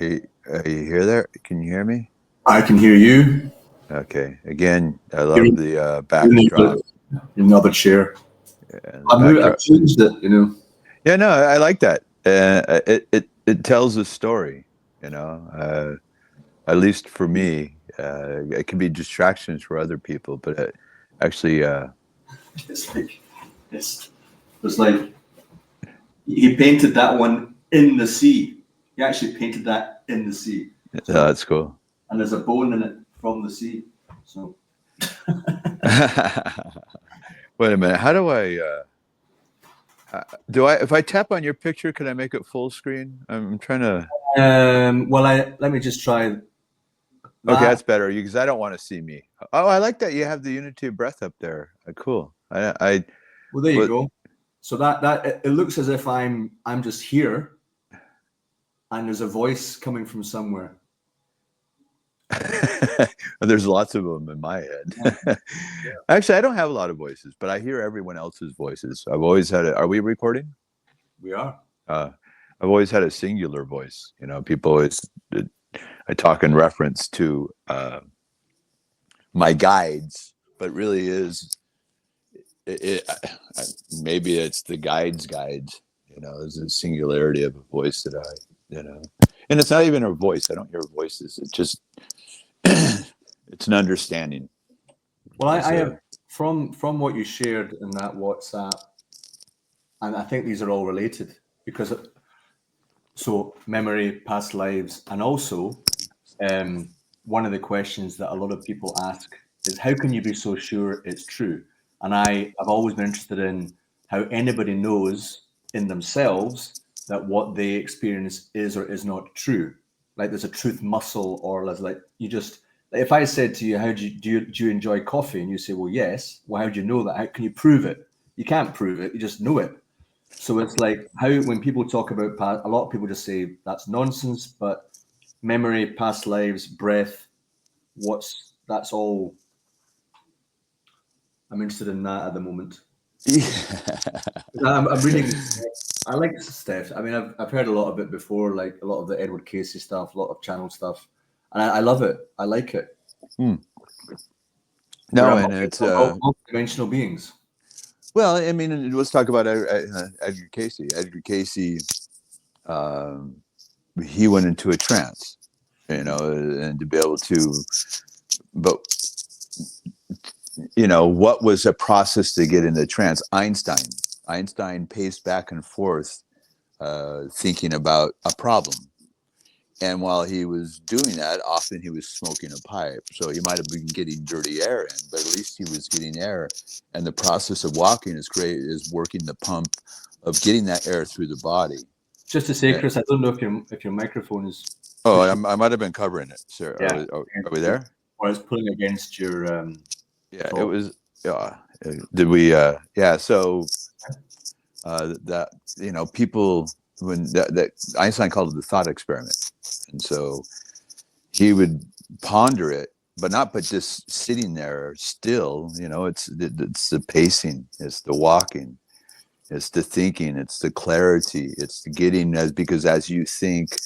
Are you here there? Can you hear me? I can hear you. Okay. Again, I You're, love the you're backdrop in another chair. and the I've backdrop. changed it. Yeah, no, I like that. It tells a story, at least for me. It can be distractions for other people, but actually, It's like it's like he painted that one in the sea. He actually painted that in the sea. So that's cool. and there's a bone in it from the sea. So Wait a minute. How do I if I tap on your picture, can I make it full screen? I'm trying to. well, let me just try Okay, that. that's better because I don't want to see me. Oh, I like that you have the unity of breath up there. Cool. I Well, there you but go. So that it looks as if I'm just here, and there's a voice coming from somewhere. there's lots of them in my head. Actually, I don't have a lot of voices, but I hear everyone else's voices. I've always had it. Are we recording? We are. I've always had a singular voice. People always. I talk in reference to my guides, but really is maybe it's the guides. There's a singularity of a voice that and it's not even a voice. I don't hear voices. It's just it's an understanding. Well, I have from what you shared in that WhatsApp, and I think these are all related because so memory, past lives, and also one of the questions that a lot of people ask is how can you be so sure it's true? And I've always been interested in how anybody knows in themselves that what they experience is or is not true. Like there's a truth muscle, or there's like you just like if I said to you, how do you enjoy coffee? And you say, well, yes. Well, how do you know that? How can you prove it? You can't prove it. You just know it. So it's like how when people talk about past, a lot of people just say that's nonsense, but memory, past lives, breath, that's all. I'm interested in that at the moment. Yeah. I'm reading. I like Steph. I mean, I've heard a lot of it before, like a lot of the Edward Casey stuff, a lot of channel stuff, and I love it. I like it. No, and it's multi-dimensional beings. Well, I mean, let's talk about Edgar Casey. Edgar Casey, he went into a trance, and to be able to, but what was a process to get into trance? Einstein paced back and forth, thinking about a problem. And while he was doing that, often he was smoking a pipe. So he might have been getting dirty air in, but at least he was getting air. And the process of walking is working the pump of getting that air through the body. Just to say, Chris, I don't know if your microphone is. Oh, I might have been covering it, sir. Yeah. Are we there? Or it's pulling against your. Yeah, thought. It was. Did we? Yeah. So that people when that Einstein called it the thought experiment. And so he would ponder it, but just sitting there still, it's the pacing, it's the walking, it's the thinking, it's the clarity, it's the getting because as you think,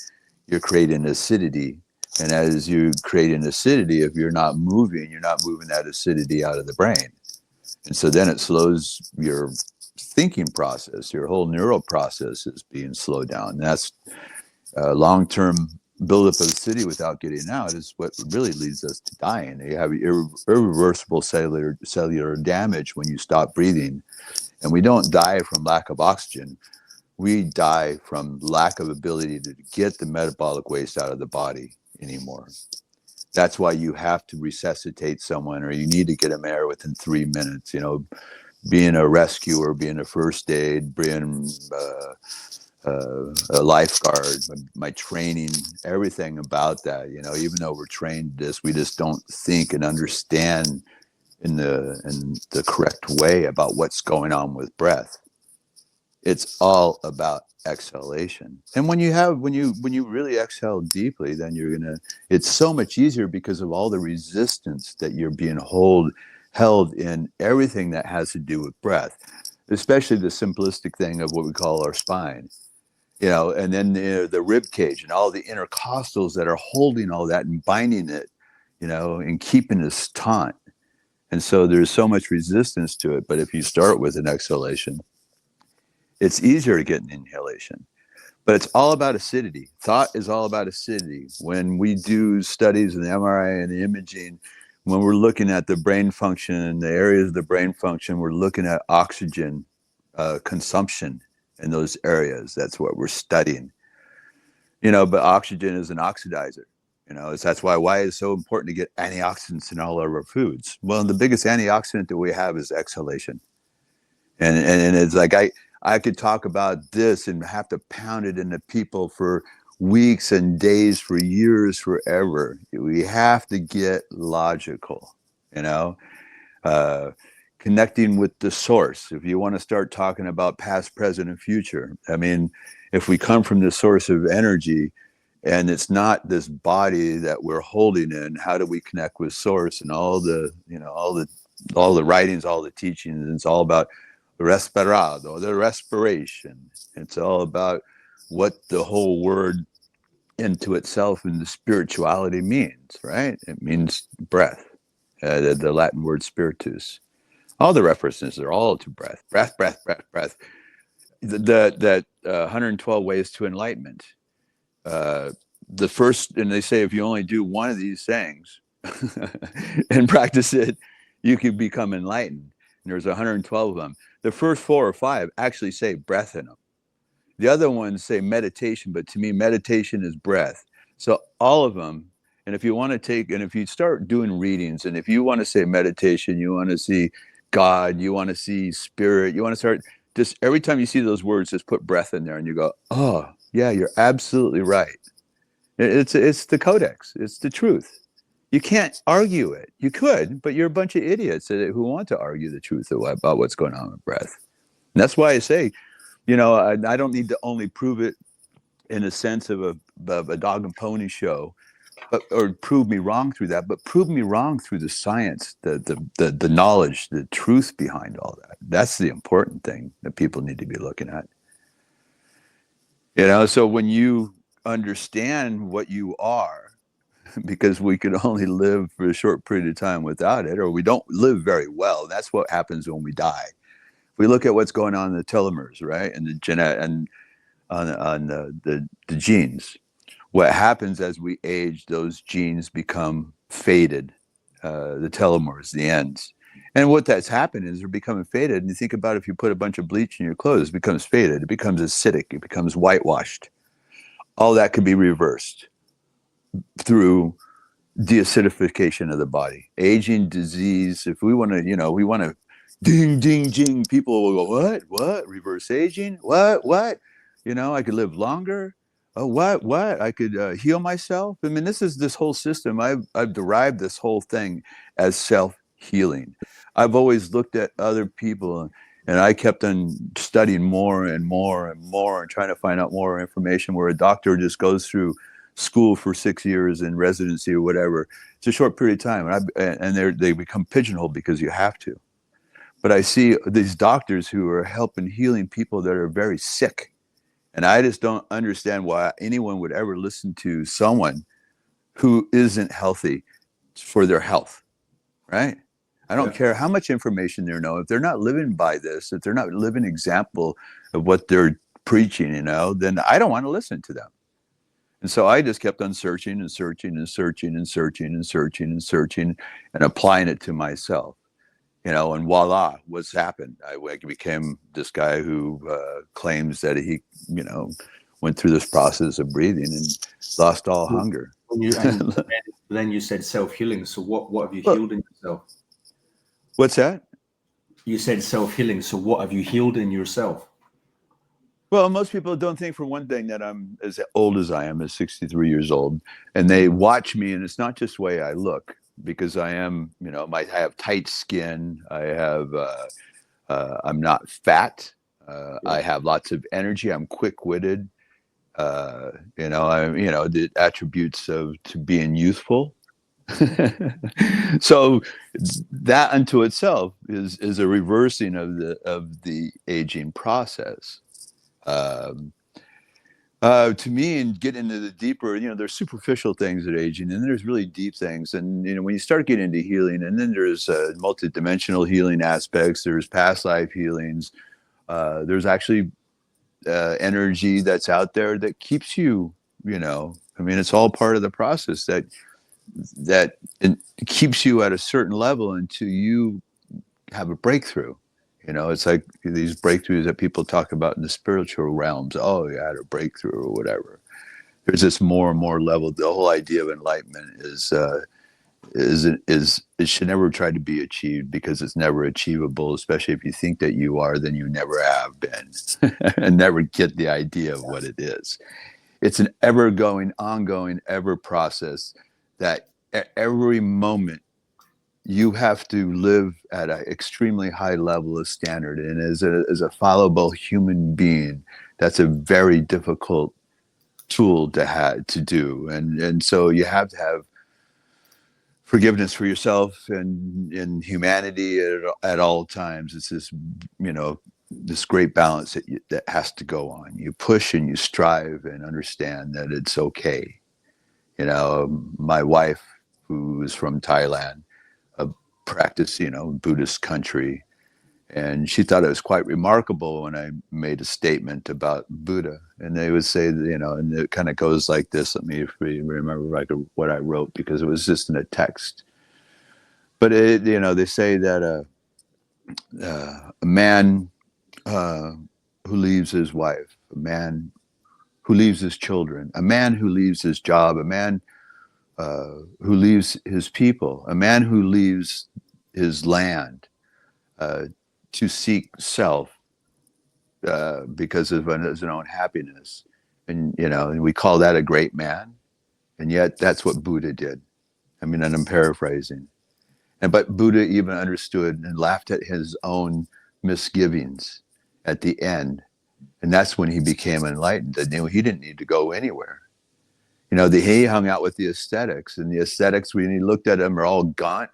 you're creating acidity. And as you create an acidity, if you're not moving that acidity out of the brain. And so then it slows your thinking process, your whole neural process is being slowed down. And that's long-term buildup of acidity without getting out is what really leads us to dying. You have irreversible cellular damage when you stop breathing. And we don't die from lack of oxygen. We die from lack of ability to get the metabolic waste out of the body anymore. That's why you have to resuscitate someone, or you need to get them air within 3 minutes. Being a rescuer, being a first aid, being a lifeguard, my training, everything about that. Even though we're trained this, we just don't think and understand in the correct way about what's going on with breath. It's all about exhalation. And when you really exhale deeply, then it's so much easier because of all the resistance that you're being held in everything that has to do with breath, especially the simplistic thing of what we call our spine. and then the rib cage and all the intercostals that are holding all that and binding it, and keeping us taut. And so there's so much resistance to it. But if you start with an exhalation, it's easier to get an inhalation. But it's all about acidity. Thought is all about acidity. When we do studies in the MRI and the imaging, when we're looking at the brain function, the areas of the brain function, we're looking at oxygen consumption in those areas. That's what we're studying. But oxygen is an oxidizer. That's why it's so important to get antioxidants in all of our foods. Well, the biggest antioxidant that we have is exhalation. And it's like I could talk about this and have to pound it into people for weeks and days, for years, forever. We have to get logical, connecting with the source. If you want to start talking about past, present, and future, I mean, if we come from the source of energy and it's not this body that we're holding in, how do we connect with source? And all the writings, all the teachings, it's all about respirado, the respiration. It's all about what the whole word into itself and the spirituality means, right? It means breath, the Latin word spiritus. All the references are all to breath, breath, breath, breath, breath. That 112 ways to enlightenment. The first, and they say if you only do one of these things and practice it, you can become enlightened. And there's 112 of them. The first 4 or 5 actually say breath in them. The other ones say meditation, but to me, meditation is breath. So all of them, and if you start doing readings, and if you want to say meditation, you want to see God, you want to see spirit, you want to start, just every time you see those words, just put breath in there and you go, oh, yeah, you're absolutely right. It's the codex. It's the truth. You can't argue it. You could, but you're a bunch of idiots who want to argue the truth about what's going on with breath. And that's why I say, I don't need to only prove it in a sense of a dog and pony show, or prove me wrong through that, but prove me wrong through the science, the knowledge, the truth behind all that. That's the important thing that people need to be looking at. So when you understand what you are, because we can only live for a short period of time without it, or we don't live very well. That's what happens when we die. If we look at what's going on in the telomeres, right, and the on the genes, what happens as we age, those genes become faded, the telomeres, the ends. And what that's happened is they're becoming faded. And you think about if you put a bunch of bleach in your clothes, it becomes faded. It becomes acidic. It becomes whitewashed. All that can be reversed through deacidification of the body. Aging, disease, if we want to, ding, ding, ding, people will go, what? Reverse aging? What? I could live longer? Oh, what? I could heal myself? I mean, this whole system, I've derived this whole thing as self-healing. I've always looked at other people and I kept on studying more and more and more and trying to find out more information, where a doctor just goes through school for 6 years in residency or whatever. It's a short period of time. And they become pigeonholed because you have to. But I see these doctors who are helping healing people that are very sick. And I just don't understand why anyone would ever listen to someone who isn't healthy for their health, right? I don't care how much information they know. If they're not living by this, if they're not living example of what they're preaching, then I don't want to listen to them. And so I just kept on searching and searching and searching and searching and searching and searching and applying it to myself, and voila, what's happened? I became this guy who claims that he, went through this process of breathing and lost all hunger. Then you said self-healing. So what have you healed in yourself? What's that? You said self-healing. So what have you healed in yourself? Well, most people don't think, for one thing, that I'm as old as I am, as 63 years old, and they watch me, and it's not just the way I look, because I am, I have tight skin. I have, I'm not fat. I have lots of energy. I'm quick-witted. The attributes to being youthful. So that unto itself is a reversing of the aging process. To me, and get into the deeper, there's superficial things at aging, and there's really deep things. And when you start getting into healing, and then there's multidimensional healing aspects. There's past life healings. There's actually energy that's out there that keeps you. It's all part of the process that it keeps you at a certain level until you have a breakthrough. It's like these breakthroughs that people talk about in the spiritual realms. Oh, you had a breakthrough or whatever. There's this more and more level. The whole idea of enlightenment is it should never try to be achieved, because it's never achievable. Especially if you think that you are, then you never have been, and never get the idea of what it is. It's an ever going, ongoing, ever process that at every moment you have to live at an extremely high level of standard. And as a fallible human being, that's a very difficult tool to do. And so you have to have forgiveness for yourself and in humanity at all times. It's this, this great balance that has to go on. You push and you strive and understand that it's okay. My wife, who is from Thailand, practice, Buddhist country. And she thought it was quite remarkable when I made a statement about Buddha. And they would say, and it kind of goes like this. Let me remember what I wrote, because it was just in a text. But, they say that a man who leaves his wife, a man who leaves his children, a man who leaves his job, a man who leaves his people, a man who leaves his land to seek self because of his own happiness. And, and we call that a great man. And yet that's what Buddha did. And I'm paraphrasing. But Buddha even understood and laughed at his own misgivings at the end. And that's when he became enlightened. And he didn't need to go anywhere. He hung out with the ascetics, and the ascetics, when he looked at them, are all gaunt.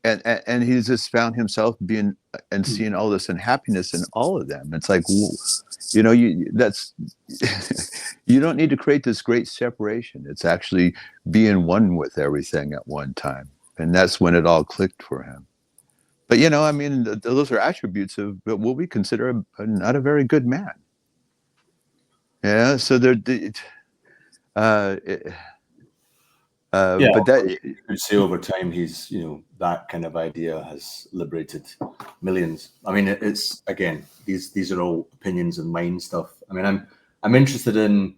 And he just found himself being and seeing all this unhappiness in all of them. It's like, you don't need to create this great separation. It's actually being one with everything at one time. And that's when it all clicked for him. But, those are attributes of what we consider not a very good man. Yeah. So but that, you could say over time, he's, that kind of idea has liberated millions. It's, again, these are all opinions and mind stuff. I'm interested in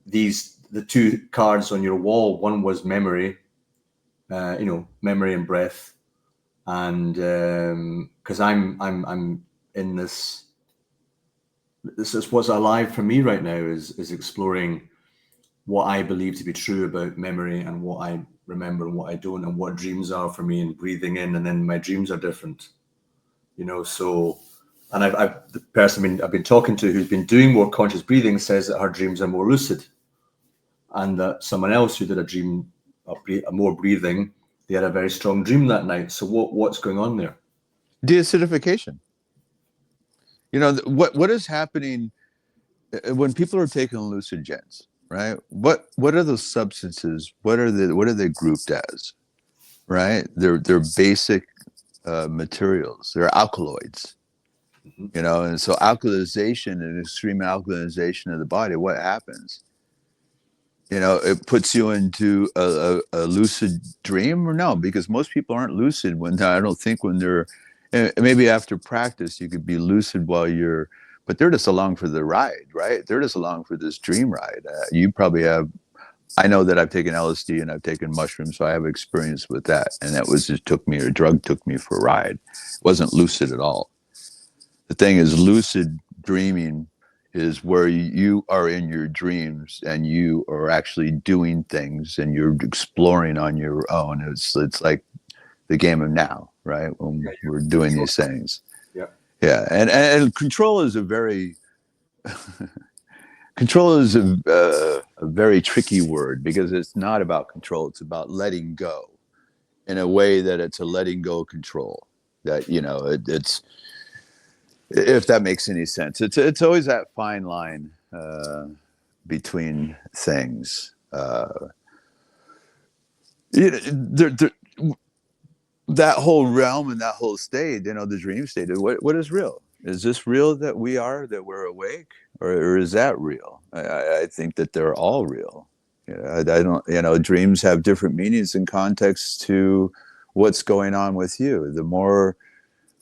the two cards on your wall. One was memory, memory and breath. And because I'm in this is what's alive for me right now is exploring what I believe to be true about memory and what I remember and what I don't, and what dreams are for me, and breathing in, and then my dreams are different, so, and the person I've been talking to who's been doing more conscious breathing says that her dreams are more lucid, and that someone else who did a dream more breathing, they had a very strong dream that night. So what's going on there? Deacidification. What is happening when people are taking hallucinogens, right? What are those substances? What are they grouped as? Right? They're basic materials. They're alkaloids. Mm-hmm. And so alkalization and extreme alkalization of the body, what happens? It puts you into a lucid dream, or no? Because most people aren't lucid when they're, maybe after practice you could be lucid but they're just along for the ride, right? They're just along for this dream ride. You probably have. I know that I've taken LSD and I've taken mushrooms, so I have experience with that. And that was drug took me for a ride. It wasn't lucid at all. The thing is, lucid dreaming is where you are in your dreams and you are actually doing things and you're exploring on your own. It's like the game of now, right? When we're doing these things. Yeah. And control is a very very tricky word, because it's not about control. It's about letting go in a way that it's a letting go control that, it's, if that makes any sense. It's always that fine line between things. You know, that whole realm and that whole state, you know, the dream state, what is real? Is this real that we're awake, or is that real? I think that they're all real. You know, I don't, you know, dreams have different meanings and contexts to what's going on with you. The more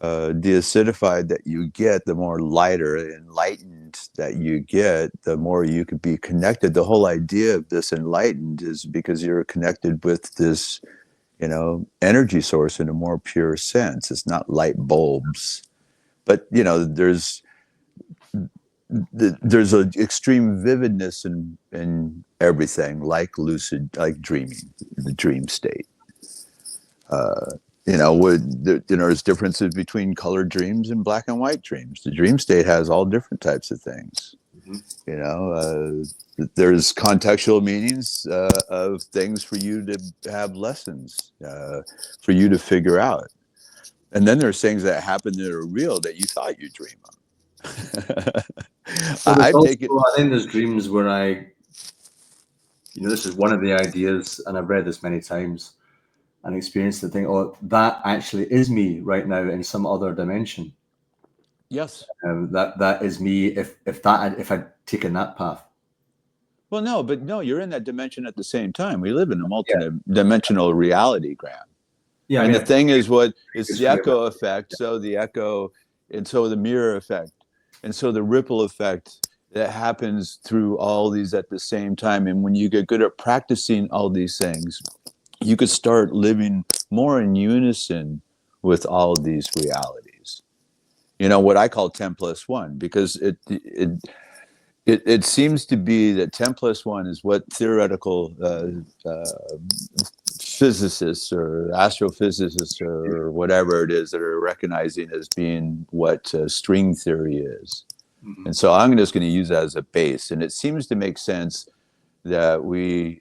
deacidified that you get, the more lighter, enlightened that you get, the more you could be connected. The whole idea of this enlightened is because you're connected with this, you know, energy source in a more pure sense. It's not light bulbs, but you know, there's an extreme vividness in everything, like lucid, like dreaming, the dream state. You know, there's differences between colored dreams and black and white dreams. The dream state has all different types of things. Mm-hmm. You know, there's contextual meanings of things for you to have lessons, for you to figure out. And then there's things that happen that are real that you thought you dream of. I think there's dreams where you know, this is one of the ideas, and I've read this many times and experienced the thing, oh, that actually is me right now in some other dimension. Yes. That is me if I'd taken that path. Well, no, you're in that dimension at the same time. We live in a multi-dimensional reality, Graham. Yeah. And the thing is, it's the echo effect. So the echo, and so the mirror effect, and so the ripple effect that happens through all these at the same time. And when you get good at practicing all these things, you could start living more in unison with all of these realities. You know, what I call 10 plus 1, because it seems to be that 10 plus 1 is what theoretical physicists or astrophysicists or whatever it is that are recognizing as being what string theory is. Mm-hmm. And so I'm just going to use that as a base. And it seems to make sense that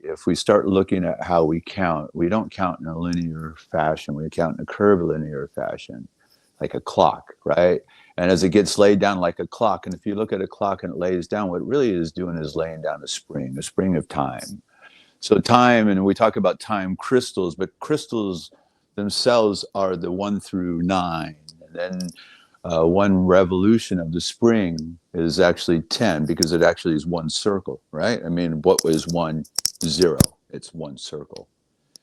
if we start looking at how we count, we don't count in a linear fashion. We count in a curvilinear fashion, like a clock, right? And as it gets laid down like a clock, and if you look at a clock and it lays down, what it really is doing is laying down a spring of time. So time, and we talk about time crystals, but crystals themselves are the 1 through 9. And then one revolution of the spring is actually 10, because it actually is one circle, right? I mean, what was 1, 0? It's one circle.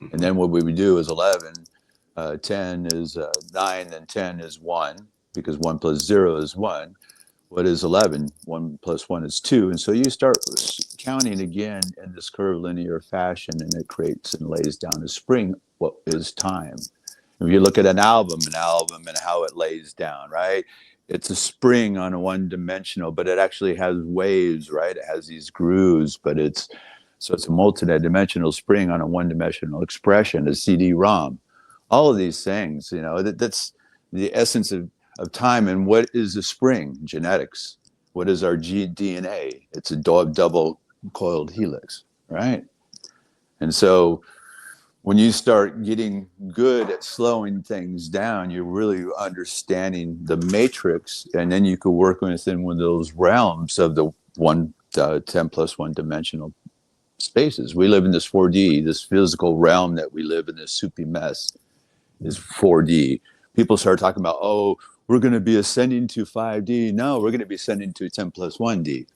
Mm-hmm. And then what we would do is 11, 10 is 9, and 10 is 1, because 1 plus 0 is 1. What is 11? 1 plus 1 is 2. And so you start counting again in this curvilinear fashion, and it creates and lays down a spring, what is time. If you look at an album and how it lays down, right? It's a spring on a one-dimensional, but it actually has waves, right? It has these grooves, but it's a multi-dimensional spring on a one-dimensional expression, a CD-ROM. All of these things, you know, that's the essence of time. And what is a spring? Genetics. What is our DNA? It's a double coiled helix, right? And so when you start getting good at slowing things down, you're really understanding the matrix, and then you could work within one of those realms of the 10 plus 1 dimensional spaces. We live in this 4D, this physical realm that we live in, this soupy mess is 4D. People start talking about, oh, we're going to be ascending to 5D. No, we're going to be ascending to 10 plus 1D.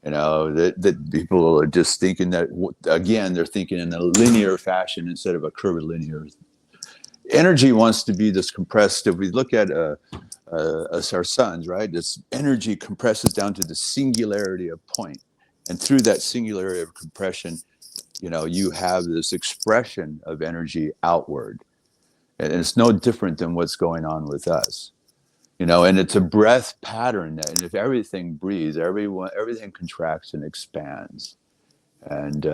You know, that people are just thinking that, again, they're thinking in a linear fashion instead of a curvilinear. Energy wants to be this compressed. If we look at our suns, right, this energy compresses down to the singularity of point. And through that singularity of compression, you know, you have this expression of energy outward. And it's no different than what's going on with us. You know, and it's a breath pattern. And if everything breathes, everything contracts and expands. And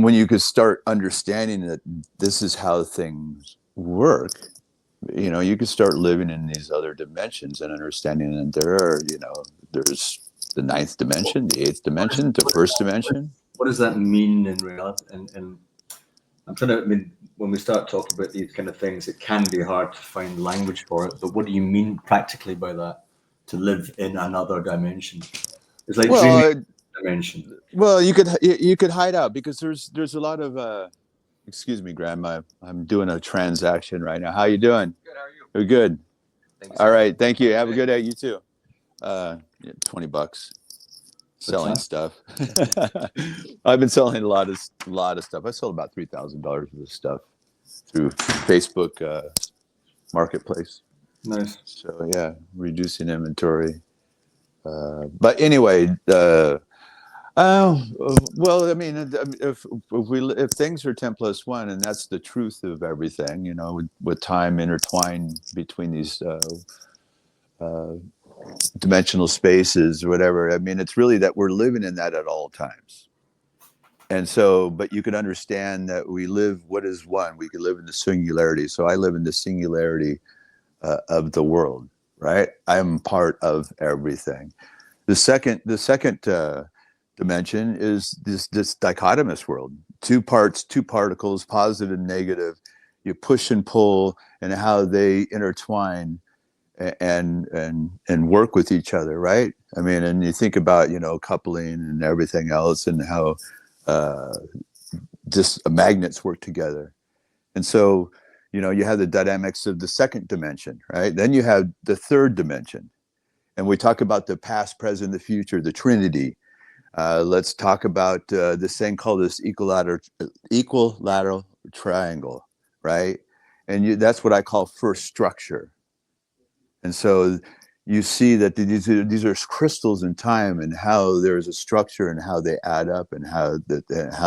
when you could start understanding that this is how things work, you know, you could start living in these other dimensions and understanding that there's the 9th dimension, the 8th dimension, the 1st dimension. What does that mean in reality? And I'm trying to, I mean, when we start talking about these kind of things, it can be hard to find language for it. But what do you mean practically by that, to live in another dimension? It's like Well, dreaming dimension. well, you could hide out because there's a lot of excuse me, Grandma. I'm doing a transaction right now. How you doing? Good. How are you? We're good. Thanks. All right, thank you. Have a good day. You too. Yeah, $20 selling that? stuff. I've been selling a lot of stuff. I sold about $3,000 worth of stuff through Facebook marketplace. Nice. So yeah, reducing inventory. But anyway, well, I mean, if things are 10+1, and that's the truth of everything, you know, with time intertwined between these dimensional spaces or whatever. I mean, it's really that we're living in that at all times. And so, but you can understand that we live what is one. We can live in the singularity. So I live in the singularity of the world, right? I am part of everything. The second dimension is this dichotomous world. Two parts, two particles, positive and negative. You push and pull, and how they intertwine and work with each other, right? I mean, and you think about, you know, coupling and everything else, and how just magnets work together. And so, you know, you have the dynamics of the second dimension, right? Then you have the third dimension, and we talk about the past, present, the future, the Trinity. Let's talk about this thing called this equilateral triangle, right? And that's what I call first structure. And so you see that these are crystals in time, and how there's a structure and how they add up and how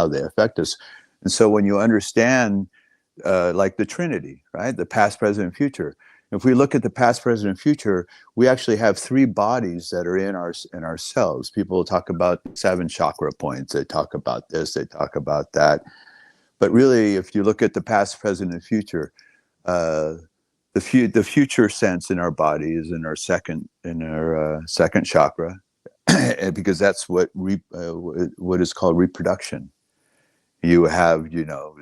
they affect us. And so when you understand, like the Trinity, right? The past, present, and future. If we look at the past, present, and future, we actually have 3 bodies that are in our cells. People talk about 7 chakra points. They talk about this. They talk about that. But really, if you look at the past, present, and future, the future sense in our body is in our second chakra, because that's what is called reproduction. You have, you know,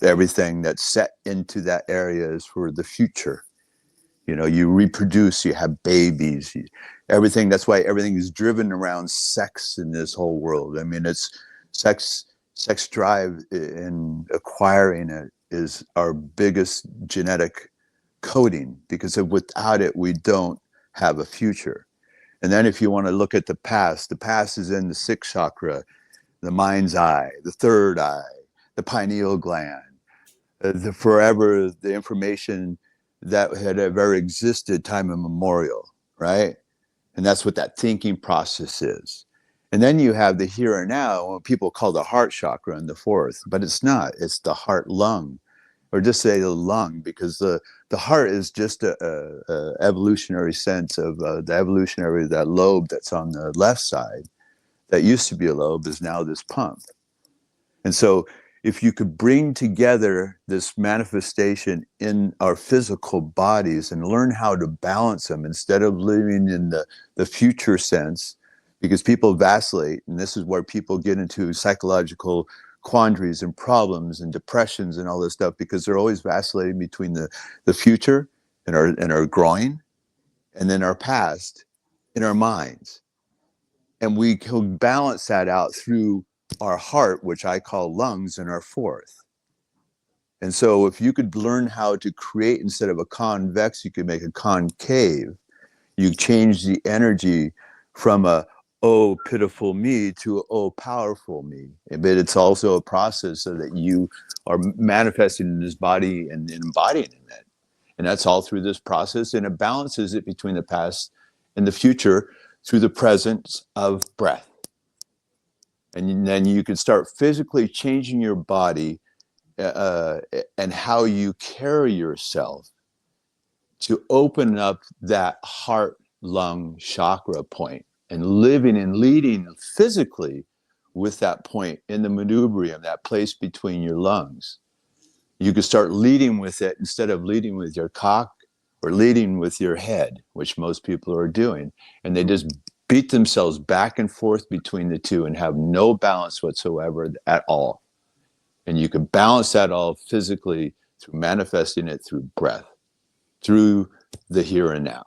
everything that's set into that area is for the future. You know, you reproduce, you have babies, everything. That's why everything is driven around sex in this whole world. I mean, it's sex drive in acquiring it is our biggest genetic coding, because without it, we don't have a future. And then if you want to look at the past is in the 6th chakra, the mind's eye, the 3rd eye, the pineal gland, the information that had ever existed time immemorial, right? And that's what that thinking process is. And then you have the here and now, what people call the heart chakra in the 4th, but it's not. It's the heart lung, or just say the lung, because the heart is just a evolutionary sense of that lobe that's on the left side, that used to be a lobe, is now this pump. And so if you could bring together this manifestation in our physical bodies and learn how to balance them instead of living in the future sense, because people vacillate, and this is where people get into psychological quandaries and problems and depressions and all this stuff, because they're always vacillating between the future and our growing, and then our past in our minds. And we can balance that out through our heart, which I call lungs, in our 4th. And so if you could learn how to create, instead of a convex, you could make a concave. You change the energy from a oh pitiful me to oh powerful me. But it's also a process so that you are manifesting in this body and embodying in it. And that's all through this process, and it balances it between the past and the future through the presence of breath. And then you can start physically changing your body and how you carry yourself to open up that heart lung chakra point, and living and leading physically with that point in the manubrium, that place between your lungs. You can start leading with it instead of leading with your cock or leading with your head, which most people are doing. And they just beat themselves back and forth between the two and have no balance whatsoever at all. And you can balance that all physically through manifesting it through breath, through the here and now.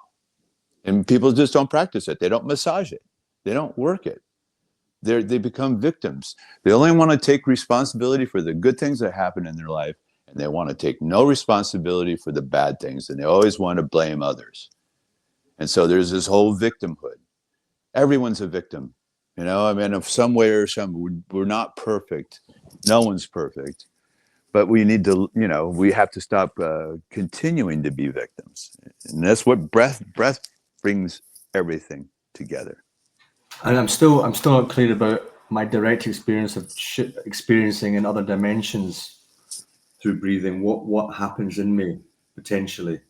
And people just don't practice it. They don't massage it. They don't work it. They become victims. They only want to take responsibility for the good things that happen in their life, and they want to take no responsibility for the bad things, and they always want to blame others. And so there's this whole victimhood. Everyone's a victim, you know. I mean, of some way or some, we're not perfect. No one's perfect, but we need to, you know, we have to stop continuing to be victims, and that's what breath brings everything together. And I'm still not clear about my direct experience of experiencing in other dimensions through breathing. What happens in me potentially?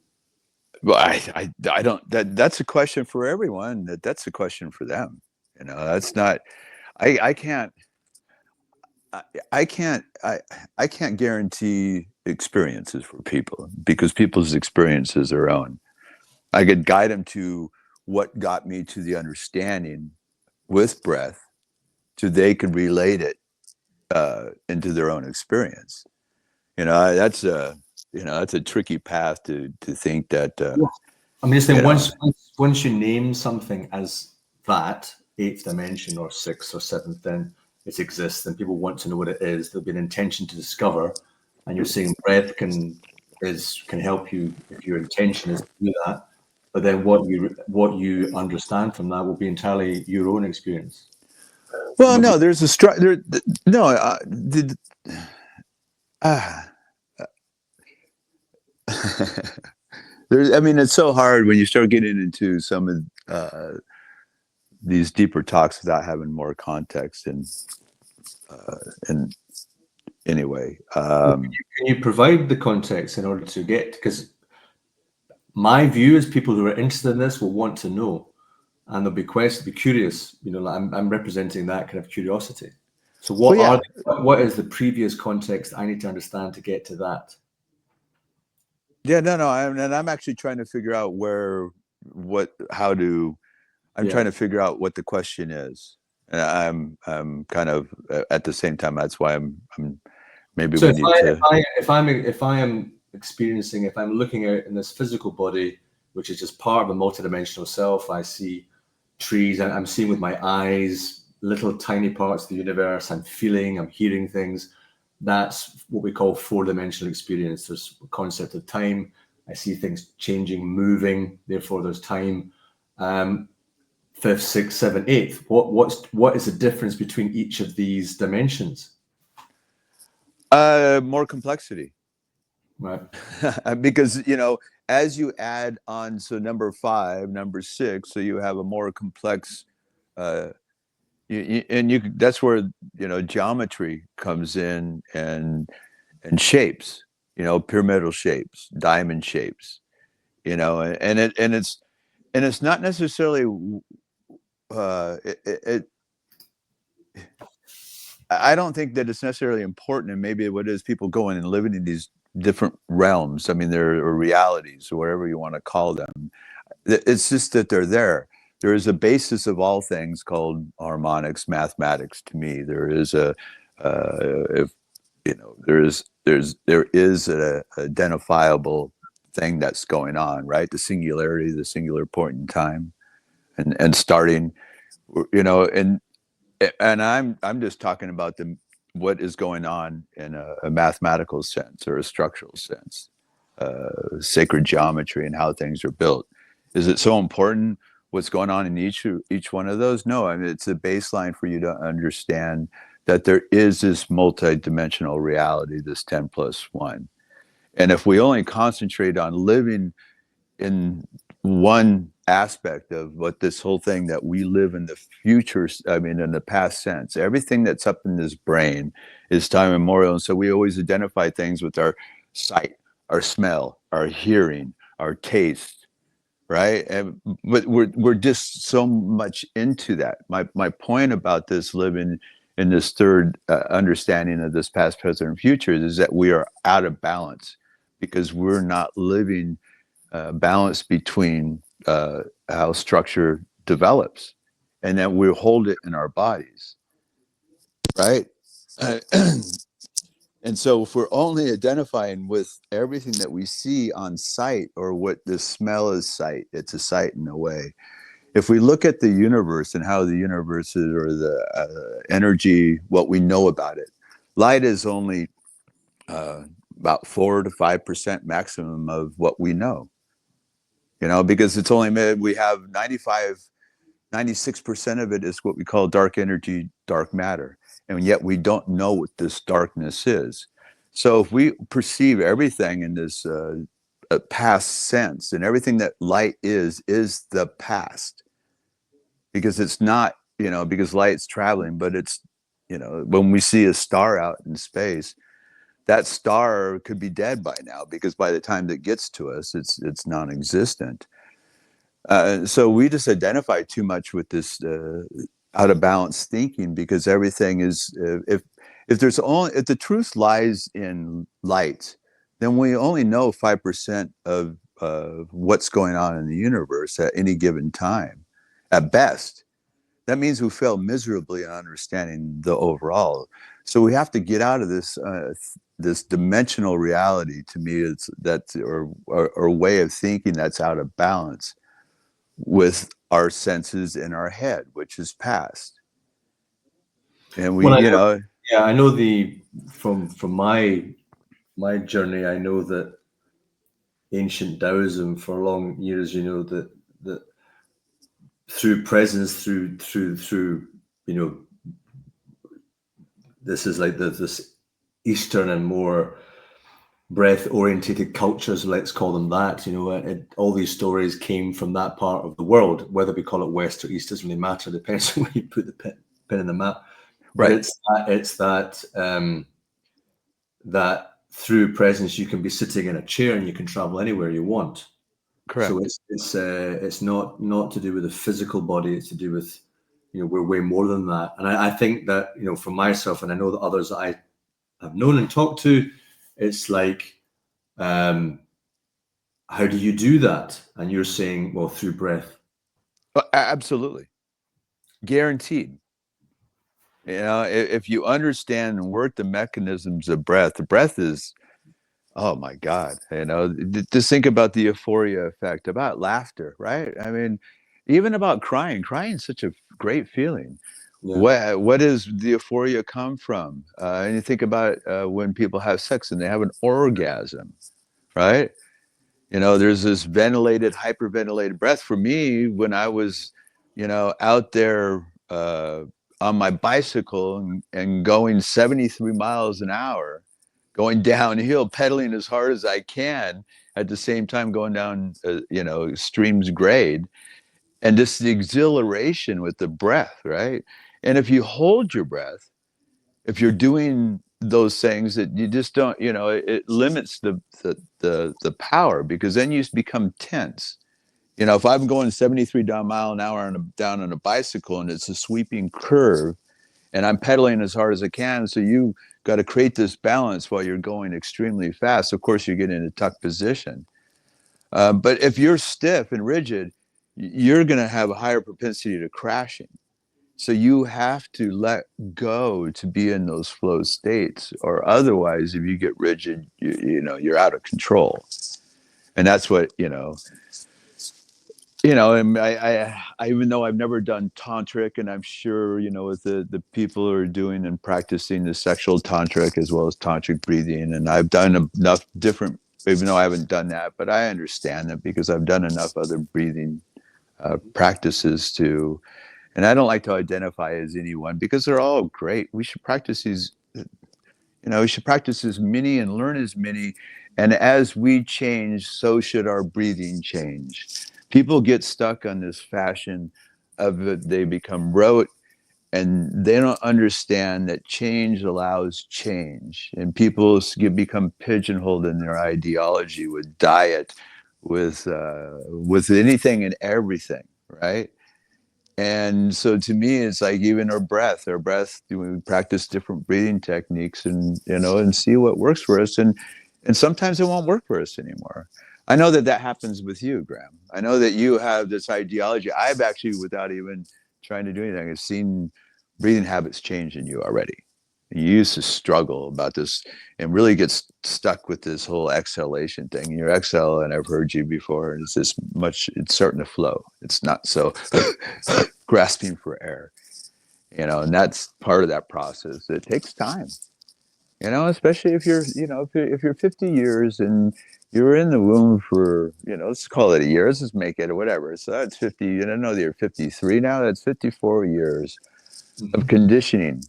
Well, I don't. That's a question for everyone. That's a question for them. You know, that's not. I can't. I can't. I can't guarantee experiences for people because people's experiences are their own. I could guide them to what got me to the understanding with breath, so they could relate it into their own experience. You know, that's a tricky path to think that. I mean, once you name something as that eighth dimension or sixth or seventh, then it exists, and people want to know what it is. There'll be an intention to discover, and you're saying breath can help you if your intention is to do that. But then what you understand from that will be entirely your own experience. Well, no, there's a no. There's. I mean, it's so hard when you start getting into some of these deeper talks without having more context and anyway. Can you provide the context in order to get? Because my view is people who are interested in this will want to know, and they'll be curious. You know, I'm representing that kind of curiosity. So what is the previous context I need to understand to get to that? Yeah, no. I'm actually trying to figure out I'm trying to figure out what the question is. And I'm kind of at the same time. That's why I'm maybe so we need to. If I am experiencing, if I'm looking out in this physical body, which is just part of a multidimensional self, I see trees. I'm seeing with my eyes little tiny parts of the universe. I'm hearing things. That's what we call four-dimensional experience. There's a concept of time. I see things changing, moving. Therefore, there's time. Fifth, sixth, seventh, eighth. What is the difference between each of these dimensions? More complexity. Right. Because, you know, as you add on, so number 5, number 6, so you have a more complex, that's where, you know, geometry comes in and shapes, you know, pyramidal shapes, diamond shapes, you know, and it's not necessarily I don't think that it's necessarily important, and maybe what it is, people going and living in these different realms. I mean, there are realities, or whatever you want to call them. It's just that they're there. There is a basis of all things called harmonics, mathematics. To me, there is if you know, there is a identifiable thing that's going on, right? The singularity, the singular point in time, and starting, you know, and I'm just talking about what is going on in a mathematical sense or a structural sense, sacred geometry and how things are built. Is it so important what's going on in each one of those? No, I mean, it's a baseline for you to understand that there is this multidimensional reality, this 10+1. And if we only concentrate on living in one aspect of what this whole thing that we live in the future, I mean, in the past sense, everything that's up in this brain is time immemorial. And so we always identify things with our sight, our smell, our hearing, our taste, right? But we're just so much into that. My point about this living in this third understanding of this past, present, and future is that we are out of balance because we're not living balance between how structure develops, and that we hold it in our bodies, right? And so if we're only identifying with everything that we see on sight, or what the smell is sight, it's a sight in a way. if we look at the universe and how the universe is, or the energy, what we know about it, light is only about 4 to 5% maximum of what we know. Because it's only we have 96% of it is what we call dark energy, dark matter, and yet we don't know what this darkness is. So if we perceive everything in this past sense, and everything that light is the past, because it's not, because light's traveling, but it's, when we see a star out in space, that star could be dead by now, because by the time that gets to us, it's non-existent. So we just identify too much with this out of balance thinking, because everything is, if the truth lies in light, then we only know 5% of what's going on in the universe at any given time, at best. That means we fail miserably in understanding the overall. So we have to get out of this dimensional reality. To me, or way of thinking that's out of balance with our senses in our head, which is past. And we, well, I know from my journey, I know that ancient Taoism for long years, that through presence, through this is like this Eastern and more breath-orientated cultures, let's call them that. All these stories came from that part of the world. Whether we call it West or East doesn't really matter. Depends on where you put the pin in the map. right. But it's that that through presence you can be sitting in a chair and you can travel anywhere you want. Correct. So it's not to do with the physical body. It's to do with, we're way more than that. And I think that, for myself, and I know that others that I have known and talked to, it's like, how do you do that? And you're saying, well, through breath. Absolutely. Guaranteed. If you understand and work the mechanisms of breath, the breath is, oh my God, just think about the euphoria effect, about laughter, right? I mean, even about crying is such a great feeling. Yeah. What does the euphoria come from? And you think about when people have sex and they have an orgasm, right? There's this ventilated, hyperventilated breath. For me, when I was, out there on my bicycle and going 73 miles an hour, going downhill, pedaling as hard as I can, at the same time going down, streams grade, and just the exhilaration with the breath, right? And if you hold your breath, if you're doing those things that you just don't, it limits the power, because then you become tense. If I'm going 73 mile an hour down on a bicycle and it's a sweeping curve and I'm pedaling as hard as I can, so you got to create this balance while you're going extremely fast. Of course, you get in a tuck position. But if you're stiff and rigid, you're going to have a higher propensity to crashing. So you have to let go to be in those flow states, or otherwise, if you get rigid, you're out of control. And that's what, and I even though I've never done tantric, and I'm sure, with the people who are doing and practicing the sexual tantric as well as tantric breathing, and I've done enough different, even though I haven't done that, but I understand it because I've done enough other breathing practices too. And I don't like to identify as anyone, because they're all great. We should practice these, we should practice as many and learn as many. And as we change, so should our breathing change. People get stuck on this fashion of it. They become rote, and they don't understand that change allows change. And people become pigeonholed in their ideology with diet, with anything and everything, right? And so to me, it's like even our breath, we practice different breathing techniques and see what works for us. And sometimes it won't work for us anymore. I know that happens with you, Graham. I know that you have this ideology. I've actually, without even trying to do anything, I've seen breathing habits change in you already. You used to struggle about this and really get stuck with this whole exhalation thing. Your exhale, and I've heard you before, and it's this much, it's starting to flow. It's not so grasping for air, and that's part of that process. It takes time, especially if you're, if you're 50 years and you were in the womb for, let's call it a year. Let's just make it or whatever. So that's 50. And I know that you're 53 now. That's 54 years of conditioning,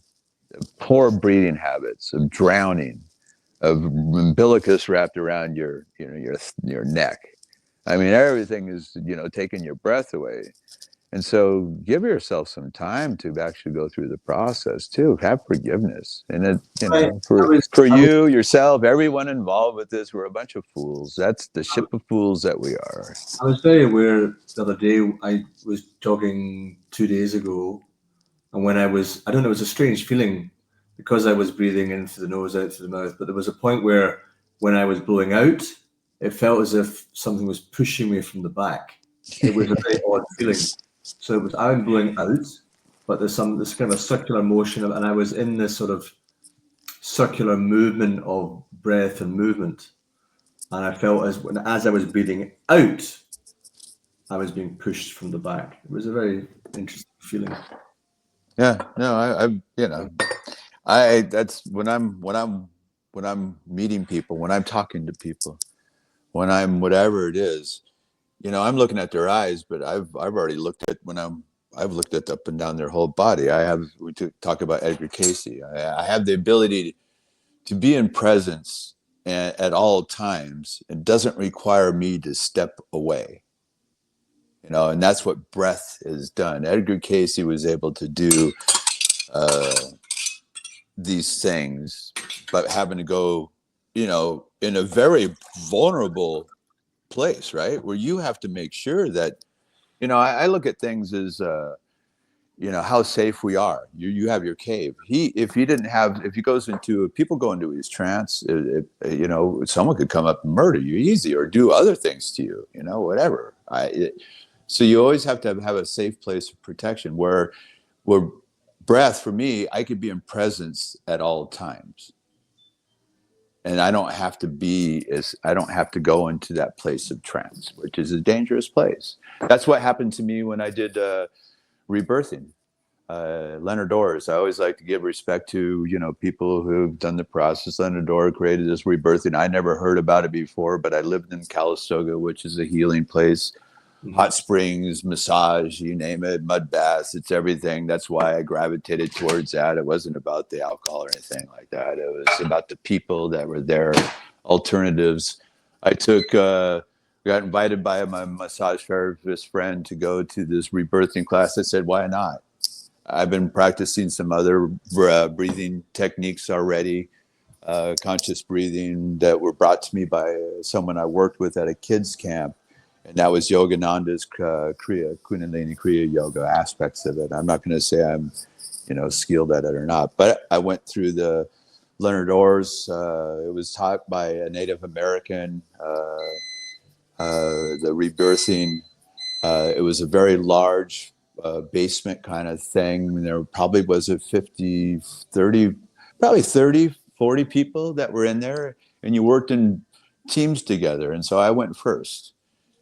of poor breathing habits, of drowning, of umbilicus wrapped around your neck. I mean, everything is, taking your breath away. And so give yourself some time to actually go through the process too. Have forgiveness. And it, for you, yourself, everyone involved with this, we're a bunch of fools. That's the ship of fools that we are. I was very aware the other day. I was jogging 2 days ago, and when I don't know, it was a strange feeling because I was breathing in through the nose, out through the mouth. But there was a point where when I was blowing out, it felt as if something was pushing me from the back. It was a very odd feeling. So it was, I'm blowing out, but there's this kind of a circular motion, and I was in this sort of circular movement of breath and movement. And I felt as I was breathing out, I was being pushed from the back. It was a very interesting feeling. Yeah, no, that's when I'm meeting people, when I'm talking to people, when I'm whatever it is, I'm looking at their eyes, but I've already looked at I've looked at up and down their whole body. We talk about Edgar Cayce. I have the ability to be in presence at all times. It doesn't require me to step away, and that's what breath has done. Edgar Cayce was able to do these things, but having to go, in a very vulnerable place, right? Where you have to make sure that, I look at things as, how safe we are. You have your cave. If he goes into, people go into his trance, someone could come up and murder you easy or do other things to you, whatever. So you always have to have a safe place of protection where breath, for me, I could be in presence at all times. And I don't have to go into that place of trance, which is a dangerous place. That's what happened to me when I did rebirthing. Leonard Orr. I always like to give respect to, people who've done the process. Leonard Orr created this rebirthing. I never heard about it before, but I lived in Calistoga, which is a healing place. Hot springs, massage, you name it, mud baths, it's everything. That's why I gravitated towards that. It wasn't about the alcohol or anything like that. It was about the people that were there, alternatives. I got invited by my massage therapist friend to go to this rebirthing class. I said, why not? I've been practicing some other breathing techniques already, conscious breathing that were brought to me by someone I worked with at a kids camp. And that was Yogananda's Kriya, Kundalini Kriya yoga aspects of it. I'm not going to say I'm, skilled at it or not, but I went through the Leonard Orr's. It was taught by a Native American, the rebirthing. It was a very large basement kind of thing. I mean, there probably was a 30, 40 people that were in there, and you worked in teams together. And so I went first.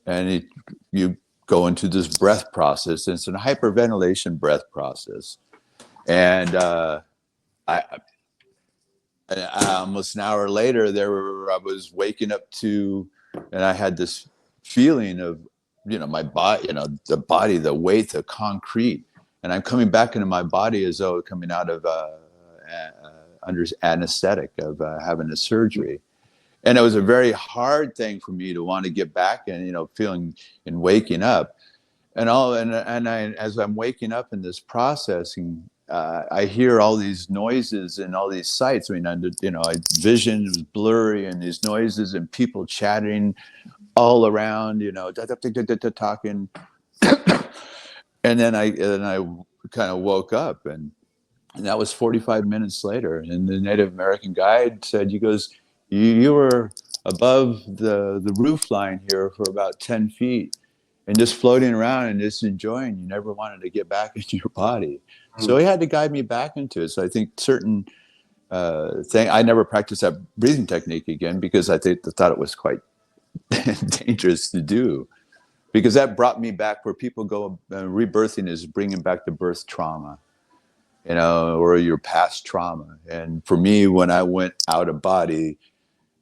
And you go into this breath process. It's a hyperventilation breath process. And I almost an hour later, I was waking up to, and I had this feeling of, my body, the body, the weight, the concrete. And I'm coming back into my body as though coming out of under anesthetic of having a surgery. And it was a very hard thing for me to want to get back and, feeling and waking up and as I'm waking up in this processing, I hear all these noises and all these sights. I mean, vision was blurry and these noises and people chatting all around, talking. And then I kind of woke up and that was 45 minutes later. And the Native American guide said, you were above the roof line here for about 10 feet and just floating around and just enjoying. You never wanted to get back into your body. So he had to guide me back into it. So I think certain thing. I never practiced that breathing technique again because I thought it was quite dangerous to do, because that brought me back where people go. Rebirthing is bringing back the birth trauma, or your past trauma. And for me, when I went out of body,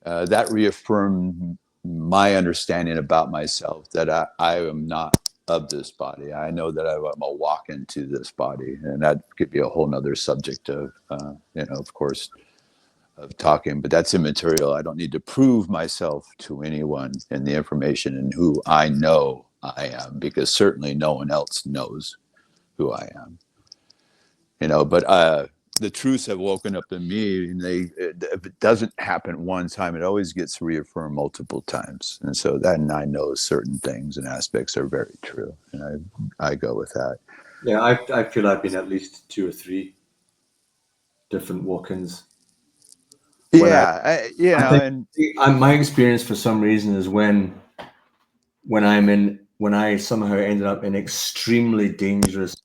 that reaffirmed my understanding about myself, that I am not of this body. I know that I'm a walk into this body, and that could be a whole nother subject of, of course, of talking, but that's immaterial. I don't need to prove myself to anyone in the information and who I know I am, because certainly no one else knows who I am. But the truths have woken up in me, and if it doesn't happen one time, it always gets reaffirmed multiple times. And so then I know certain things and aspects are very true, and I go with that. Yeah, I feel I've been at least 2 or 3 different walk-ins. Yeah, My experience for some reason is when I somehow ended up in extremely dangerous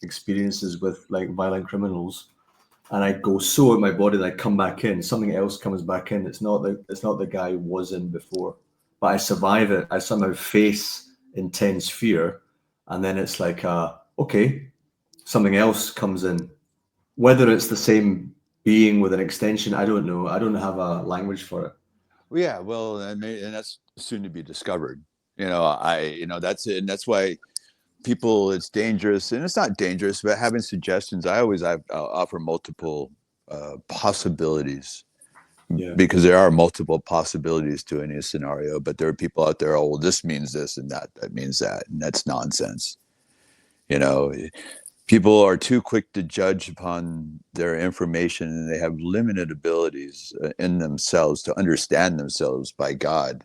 experiences with like violent criminals, and I go so in my body that I come back in, something else comes back in. It's not the guy who was in before, but I survive it. I somehow face intense fear, and then it's like, okay, something else comes in. Whether it's the same being with an extension, I don't know. I don't have a language for it. Yeah, well, and that's soon to be discovered. That's it, and that's why people, it's dangerous, and it's not dangerous, but having suggestions. I offer multiple possibilities, because there are multiple possibilities to any scenario. But there are people out there, oh, well, this means this and that means that, and that's nonsense. People are too quick to judge upon their information, and they have limited abilities in themselves to understand themselves by God.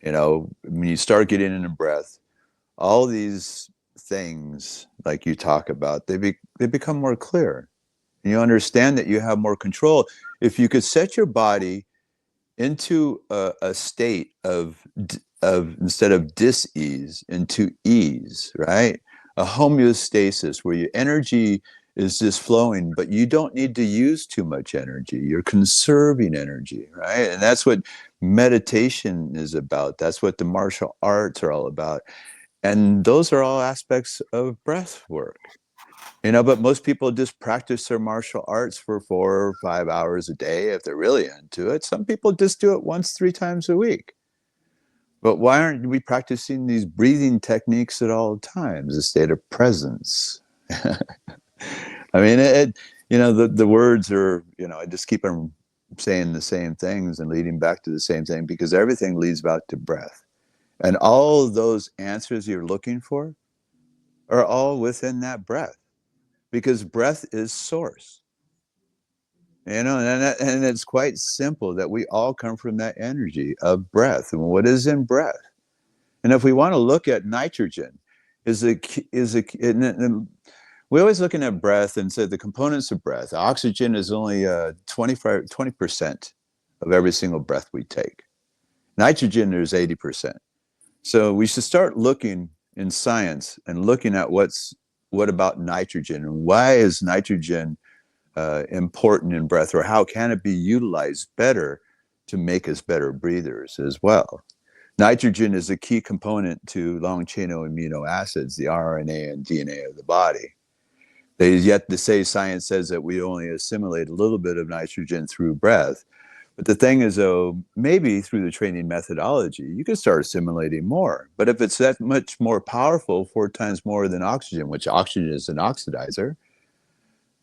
When you start getting into breath, all these things like you talk about, they become more clear. And you understand that you have more control. If you could set your body into a state of instead of dis-ease, into ease, right? A homeostasis where your energy is just flowing, but you don't need to use too much energy. You're conserving energy, right? And that's what meditation is about. That's what the martial arts are all about. And those are all aspects of breath work. But most people just practice their martial arts for 4 or 5 hours a day if they're really into it. Some people just do it once, 3 times a week. But why aren't we practicing these breathing techniques at all times, a state of presence? I mean, the words are, I just keep on saying the same things and leading back to the same thing, because everything leads back to breath. And all of those answers you're looking for are all within that breath, because breath is source. And it's quite simple that we all come from that energy of breath. And what is in breath? And if we want to look at nitrogen, we're always looking at breath and say the components of breath. Oxygen is only 20% of every single breath we take. Nitrogen is 80%. So we should start looking in science and looking at what about nitrogen, and why is nitrogen important in breath, or how can it be utilized better to make us better breathers as well. Nitrogen is a key component to long chain amino acids, the RNA and DNA of the body. Yet to say, science says that we only assimilate a little bit of nitrogen through breath. But the thing is, though, maybe through the training methodology, you can start assimilating more. But if it's that much more powerful, 4 times more than oxygen, which oxygen is an oxidizer,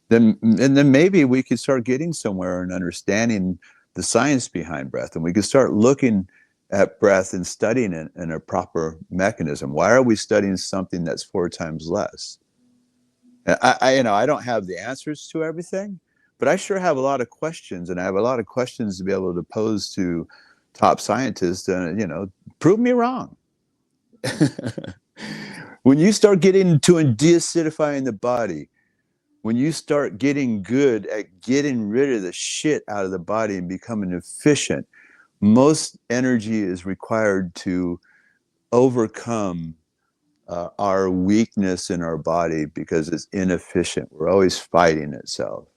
then maybe we could start getting somewhere and understanding the science behind breath. And we could start looking at breath and studying it in a proper mechanism. Why are we studying something that's 4 times less? And I don't have the answers to everything, but I sure have a lot of questions, and I have a lot of questions to be able to pose to top scientists and, prove me wrong. When you start getting to deacidifying the body, when you start getting good at getting rid of the shit out of the body and becoming efficient, most energy is required to overcome our weakness in our body, because it's inefficient. We're always fighting itself.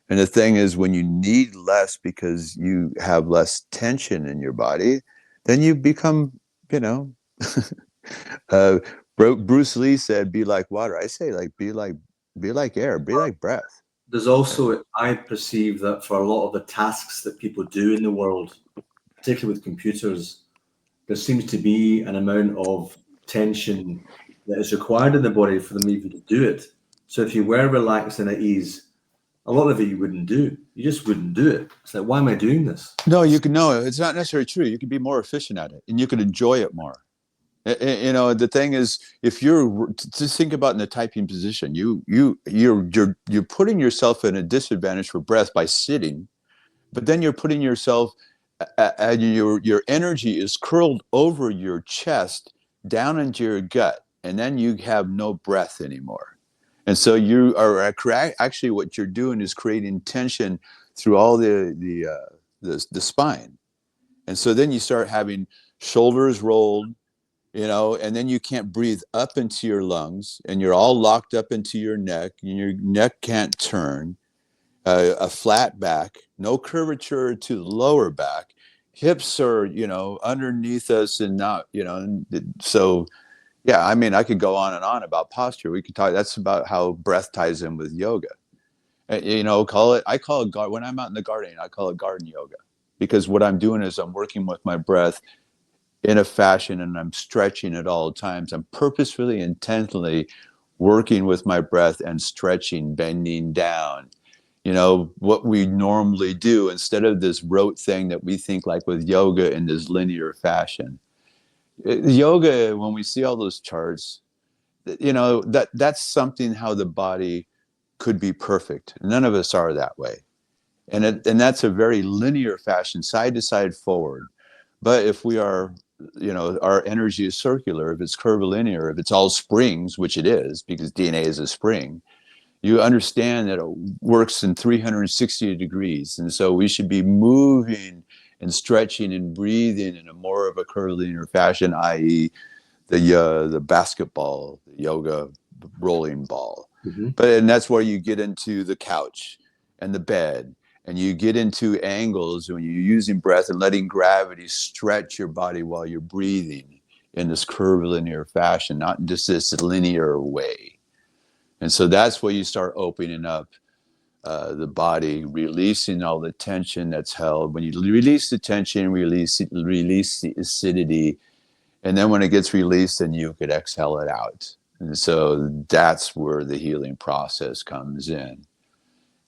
And the thing is, when you need less because you have less tension in your body, then you become, you know, uh, Bruce Lee said, "Be like water." I say, like, be like air, be like breath. There's also, I perceive that for a lot of the tasks that people do in the world, particularly with computers, there seems to be an amount of tension that is required in the body for them even to do it. So if you were relaxed and at ease, a lot of it you wouldn't do. You just wouldn't do it. It's like, why am I doing this? No, you can. No, it's not necessarily true. You can be more efficient at it, and you can enjoy it more. You know, the thing is, if you're just think about in the typing position, you're putting yourself in a disadvantage for breath by sitting, but then you're putting yourself, and your energy is curled over your chest down into your gut, and then you have no breath anymore. And so you are actually what you're doing is creating tension through all the spine, and so then you start having shoulders rolled, you know, and then you can't breathe up into your lungs, and you're all locked up into your neck, and your neck can't turn, a flat back, no curvature to the lower back, hips are, you know, underneath us and not, you know, so yeah, I mean, I could go on and on about posture. We could talk, that's about how breath ties in with yoga. You know, I call it, when I'm out in the garden, I call it garden yoga, because what I'm doing is I'm working with my breath in a fashion, and I'm stretching at all times. I'm purposefully, intentionally working with my breath and stretching, bending down. You know, what we normally do instead of this rote thing that we think like with yoga in this linear fashion. Yoga, when we see all those charts, you know, that's something how the body could be perfect. None of us are that way. And that's a very linear fashion, side to side forward. But if we are, you know, our energy is circular, if it's curvilinear, if it's all springs, which it is, because DNA is a spring, you understand that it works in 360 degrees. And so we should be moving and stretching and breathing in a more of a curvilinear fashion, i.e. the basketball, the yoga rolling ball. Mm-hmm. And that's where you get into the couch and the bed, and you get into angles when you're using breath and letting gravity stretch your body while you're breathing in this curvilinear fashion, not just this linear way. And so that's where you start opening up the body, releasing all the tension that's held. When you release the tension, release the acidity, and then when it gets released, then you could exhale it out. And so that's where the healing process comes in.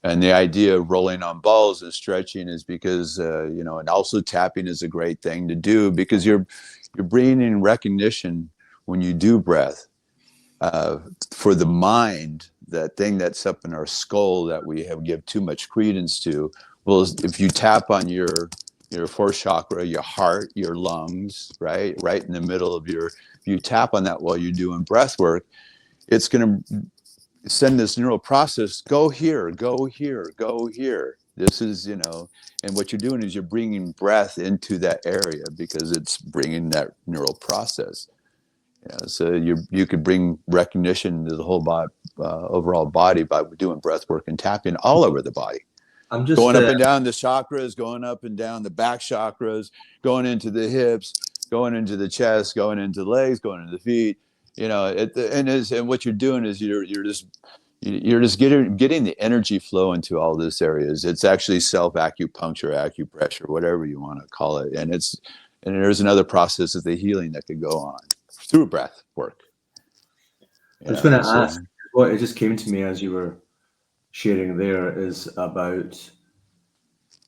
And the idea of rolling on balls and stretching is because, you know, and also tapping is a great thing to do, because you're bringing in recognition when you do breath for the mind, that thing that's up in our skull that we have give too much credence to. Well, if you tap on your fourth chakra, your heart, your lungs, right in the middle of if you tap on that while you're doing breath work, it's going to send this neural process, go here, go here, go here. This is, you know, and what you're doing is you're bringing breath into that area because it's bringing that neural process. Yeah, so you could bring recognition to the whole body, overall body, by doing breath work and tapping all over the body. I'm just going up and down the chakras, going up and down the back chakras, going into the hips, going into the chest, going into the legs, going into the feet. You know, and what you're doing is you're just getting the energy flow into all these areas. It's actually self acupuncture, acupressure, whatever you want to call it, and there's another process of the healing that could go on through breath work. I was going to ask, what it just came to me as you were sharing there is about,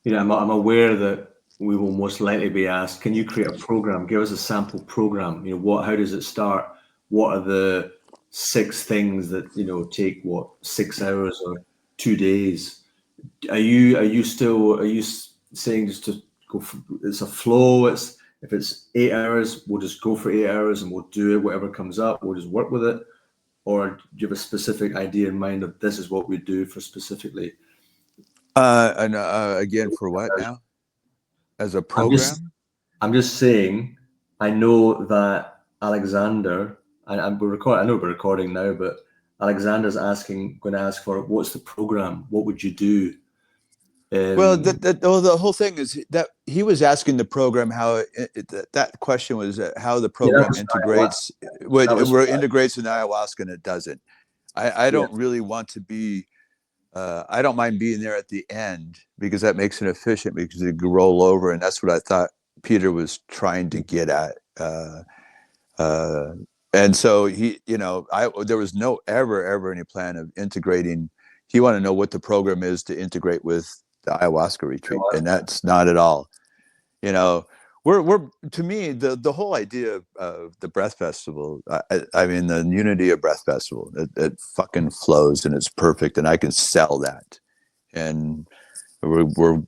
you know, I'm aware that we will most likely be asked, can you create a program? Give us a sample program. You know, how does it start? What are the 6 things that, you know, take 6 hours or 2 days? Are you saying just to go for, it's a flow? If it's 8 hours, we'll just go for 8 hours and we'll do it, whatever comes up, we'll just work with it? Or do you have a specific idea in mind of this is what we do for specifically? Again, for what now? As a program? I'm just saying, I know that Alexander, and we're recording, I know we're recording now, but Alexander's going to ask for, what's the program? What would you do? Well, the whole thing is that he was asking the program how that question was how the Yeah, that program was integrates, integrates in ayahuasca, and it doesn't. I don't really want to be. I don't mind being there at the end because that makes it efficient because it can roll over, and that's what I thought Peter was trying to get at. And so he, there was no ever any plan of integrating. He wanted to know what the program is to integrate with the ayahuasca retreat, and that's not at all. We're to me the whole idea of the Breath Festival. I mean, the unity of Breath Festival. It fucking flows and it's perfect, and I can sell that. And we're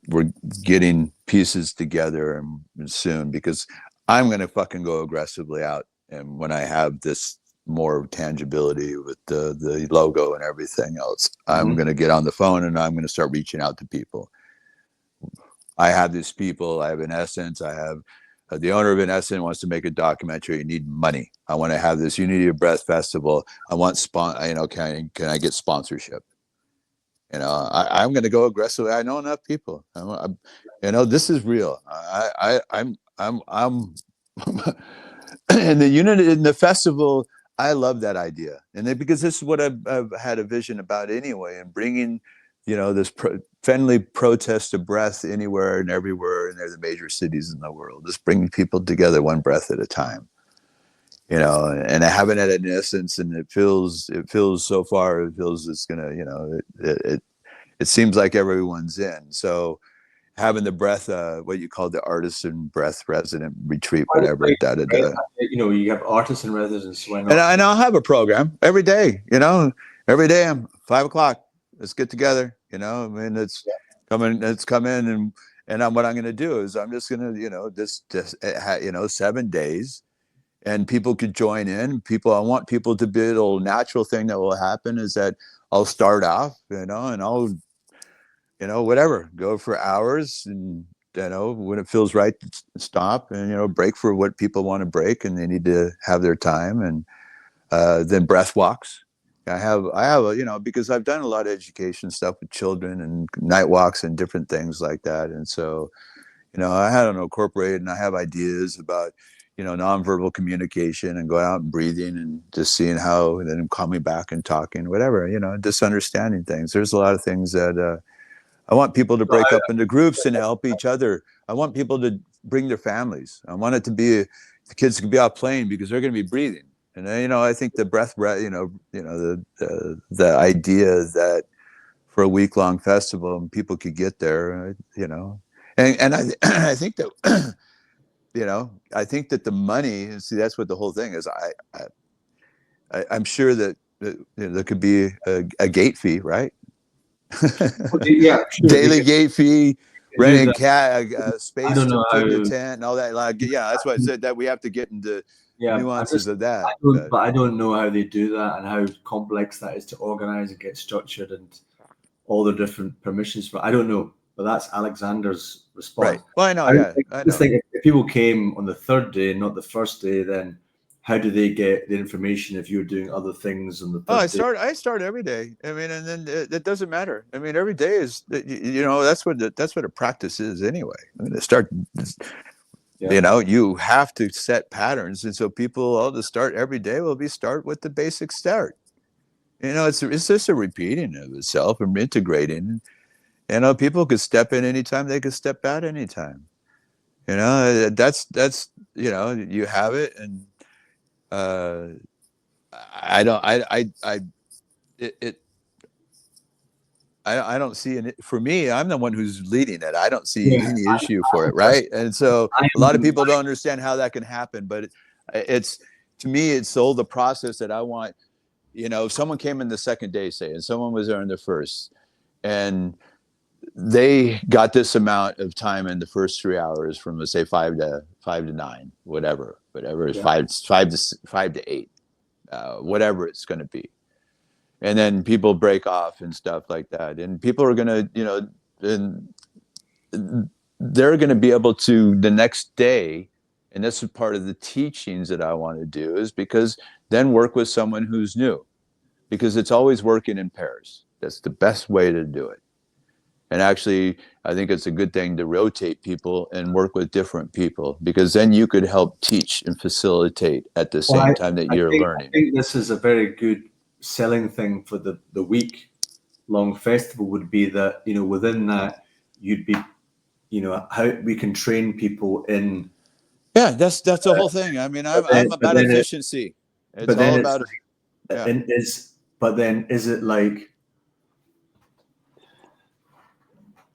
getting pieces together and soon because I'm gonna fucking go aggressively out, and when I have this more tangibility with the logo and everything else, I'm gonna get on the phone and I'm gonna start reaching out to people. I have these people. I have In Essence. I have the owner of In Essence wants to make a documentary. You need money. I want to have this Unity of Breath Festival. I want can I get sponsorship? I'm going to go aggressively. I know enough people. This is real. I'm and the unity in the festival. I love that idea, and because this is what I've had a vision about anyway, and bringing, this friendly protest of breath anywhere and everywhere, and they're the major cities in the world. Just bringing people together one breath at a time. And I haven't had an essence, and it feels so far. It feels it's gonna, it seems like everyone's in. So having the breath, what you call the artisan breath resident retreat, whatever. You have artisan residents, and I'll have a program every day. Every day I'm 5:00. Let's get together. I mean, it's come in, and what I'm going to do is I'm just going to, 7 days. And people could join in. I want people to be a little natural thing that will happen is that I'll start off, and I'll, whatever, go for hours, and when it feels right, stop, and break for what people want to break, and they need to have their time, and then breath walks. I have because I've done a lot of education stuff with children and night walks and different things like that, and so, I had to incorporate, and I have ideas about, nonverbal communication and going out and breathing and just seeing how, and then coming back and talking, whatever, just understanding things. There's a lot of things that I want people to break up into groups and help each other. I want people to bring their families. I want it to be, the kids can be out playing because they're going to be breathing. And I think the breath, the idea that for a week-long festival and people could get there, and I think that, I think that the money, see, that's what the whole thing is. I'm sure that there could be a gate fee, right? Yeah, sure. Daily gate fee, renting space to put in the tent and all that. That's why I said that we have to get into nuances of that. But I don't know how they do that and how complex that is to organize and get structured and all the different permissions for. I don't know. But that's Alexander's response. Right. Well, I know. I just think if people came on the third day, not the first day, then how do they get the information if you're doing other things on the third day? I start every day. I mean, and then it doesn't matter. I mean, every day is, that's what a practice is anyway. I mean, you have to set patterns, and so people all to start every day will start with the basic start. It's just a repeating of itself and integrating. People could step in anytime, they could step out anytime. That's you have it, and I don't see it for me. I'm the one who's leading it. I don't see any issue for it, right? And so a lot of people don't understand how that can happen, but it's, to me, it's all the process that I want. If someone came in the second day, say, and someone was there in the first, and they got this amount of time in the first 3 hours from, let's say, 5 to 9, whatever is 5 to 8, whatever it's going to be. And then people break off and stuff like that. And people are going to, and they're going to be able to the next day. And this is part of the teachings that I want to do, is because then work with someone who's new, because it's always working in pairs. That's the best way to do it. And actually, I think it's a good thing to rotate people and work with different people, because then you could help teach and facilitate at the same time that you're learning. I think this is a very good selling thing for the week-long festival would be that, you know, within that you'd be, you know, how we can train people in. Yeah, that's the whole thing. I mean, I'm about efficiency. It's all about. Yeah. And but then is it like,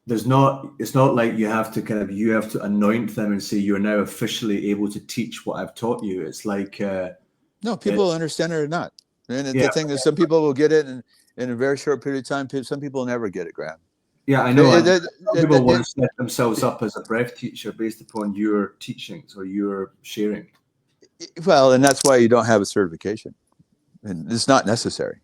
it's not like you have to anoint them and say you're now officially able to teach what I've taught you. It's like no, people understand it or not. And the thing is, some people will get it in a very short period of time. Some people never get it, Graham. Yeah, I know. Some people want to set themselves up as a breath teacher based upon your teachings or your sharing. Well, and that's why you don't have a certification, and it's not necessary.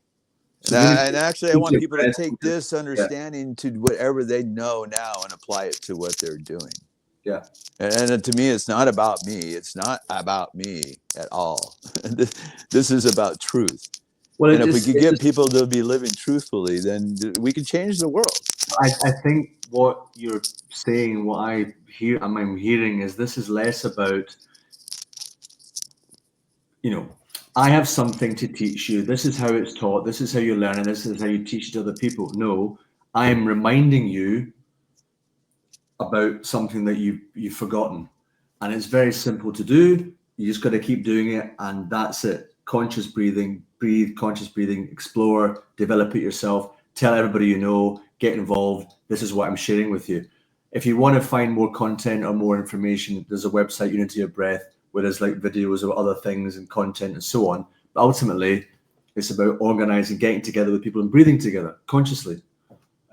So and actually, I want people to take this understanding to whatever they know now and apply it to what they're doing. Yeah. And to me, it's not about me. It's not about me at all. This is about truth. Well, and if we could get people to be living truthfully, then we can change the world. I think what you're saying, what I'm hearing is this is less about, you know, I have something to teach you. This is how it's taught. This is how you learn, and this is how you teach it to other people. No, I am reminding you about something that you've forgotten, and it's very simple to do. You just got to keep doing it, and that's it. Conscious breathing, breathe, conscious breathing, explore, develop it yourself. Tell everybody you know, get involved. This is what I'm sharing with you. If you want to find more content or more information, there's a website, Unity of Breath, where there's like videos of other things and content and so on. But ultimately, it's about organizing, getting together with people and breathing together consciously.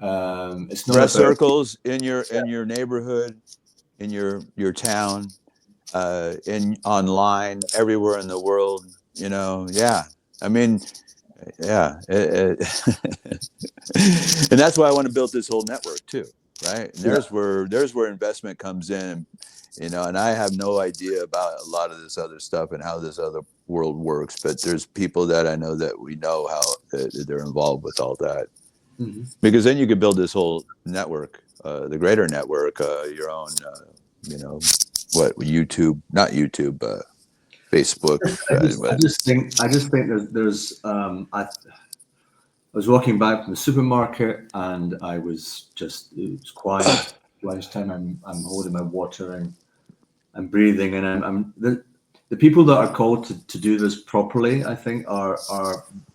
It's not breath circles in your neighborhood, in your town, in online, everywhere in the world. You know, yeah. I mean, yeah. And that's why I want to build this whole network too, right? And there's where investment comes in. You know, and I have no idea about a lot of this other stuff and how this other world works, but there's people that I know that we know how they're involved with all that. Mm-hmm. Because then you could build this whole network, the greater network, your own, you know, YouTube, not YouTube, Facebook. I just think there's I was walking back from the supermarket and it was quiet. Lunchtime, I'm holding my water and I'm breathing, and I'm the people that are called to do this properly, I think are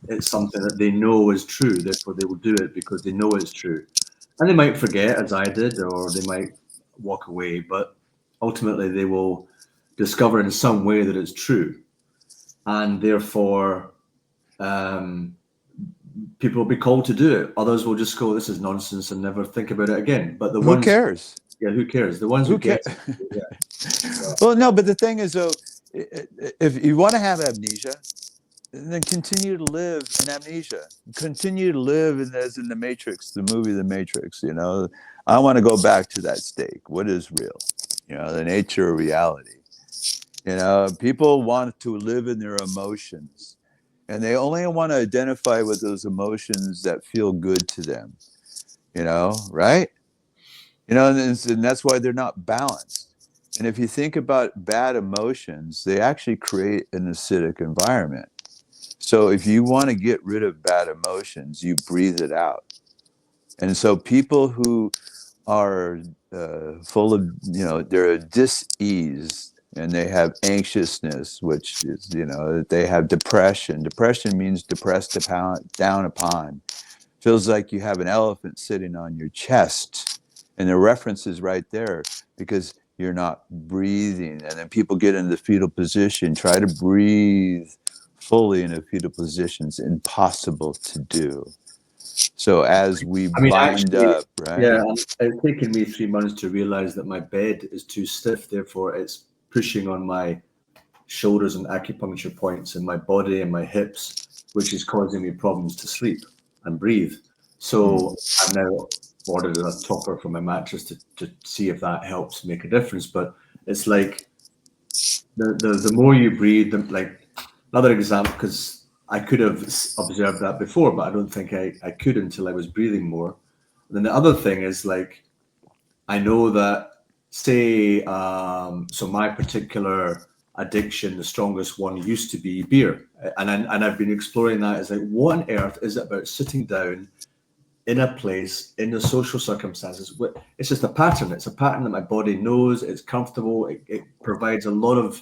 it's something that they know is true, therefore they will do it because they know it's true. And they might forget, as I did, or they might walk away, but ultimately they will discover in some way that it's true, and therefore people will be called to do it. Others will just go, this is nonsense, and never think about it again. But who cares? Yeah, who cares? The ones who get it, yeah. Well, no, but the thing is, though, if you want to have amnesia, then continue to live in amnesia. Continue to live as in the Matrix, the movie The Matrix. You know, I want to go back to that state. What is real? You know, the nature of reality. You know, people want to live in their emotions, and they only want to identify with those emotions that feel good to them. You know, right? You know, and that's why they're not balanced. And if you think about bad emotions, they actually create an acidic environment. So if you want to get rid of bad emotions, you breathe it out. And so people who are full of, you know, they're dis-ease and they have anxiousness, which is, you know, they have depression. Depression means depressed down upon. Feels like you have an elephant sitting on your chest. And the reference is right there because you're not breathing. And then people get into the fetal position. Try to breathe fully in a fetal position. It's impossible to do. So as we bind up, right? Yeah, it's taken me 3 months to realize that my bed is too stiff. Therefore, it's pushing on my shoulders and acupuncture points in my body and my hips, which is causing me problems to sleep and breathe. So I've now ordered a topper for my mattress to see if that helps make a difference. But it's like the more you breathe, like another example, because I could have observed that before, but I don't think I could until I was breathing more. Then the other thing is like, I know that, say, so my particular addiction, the strongest one used to be beer. And I've been exploring that as like, what on earth is it about sitting down in a place, in the social circumstances? It's just a pattern. It's a pattern that my body knows. It's comfortable. It provides a lot of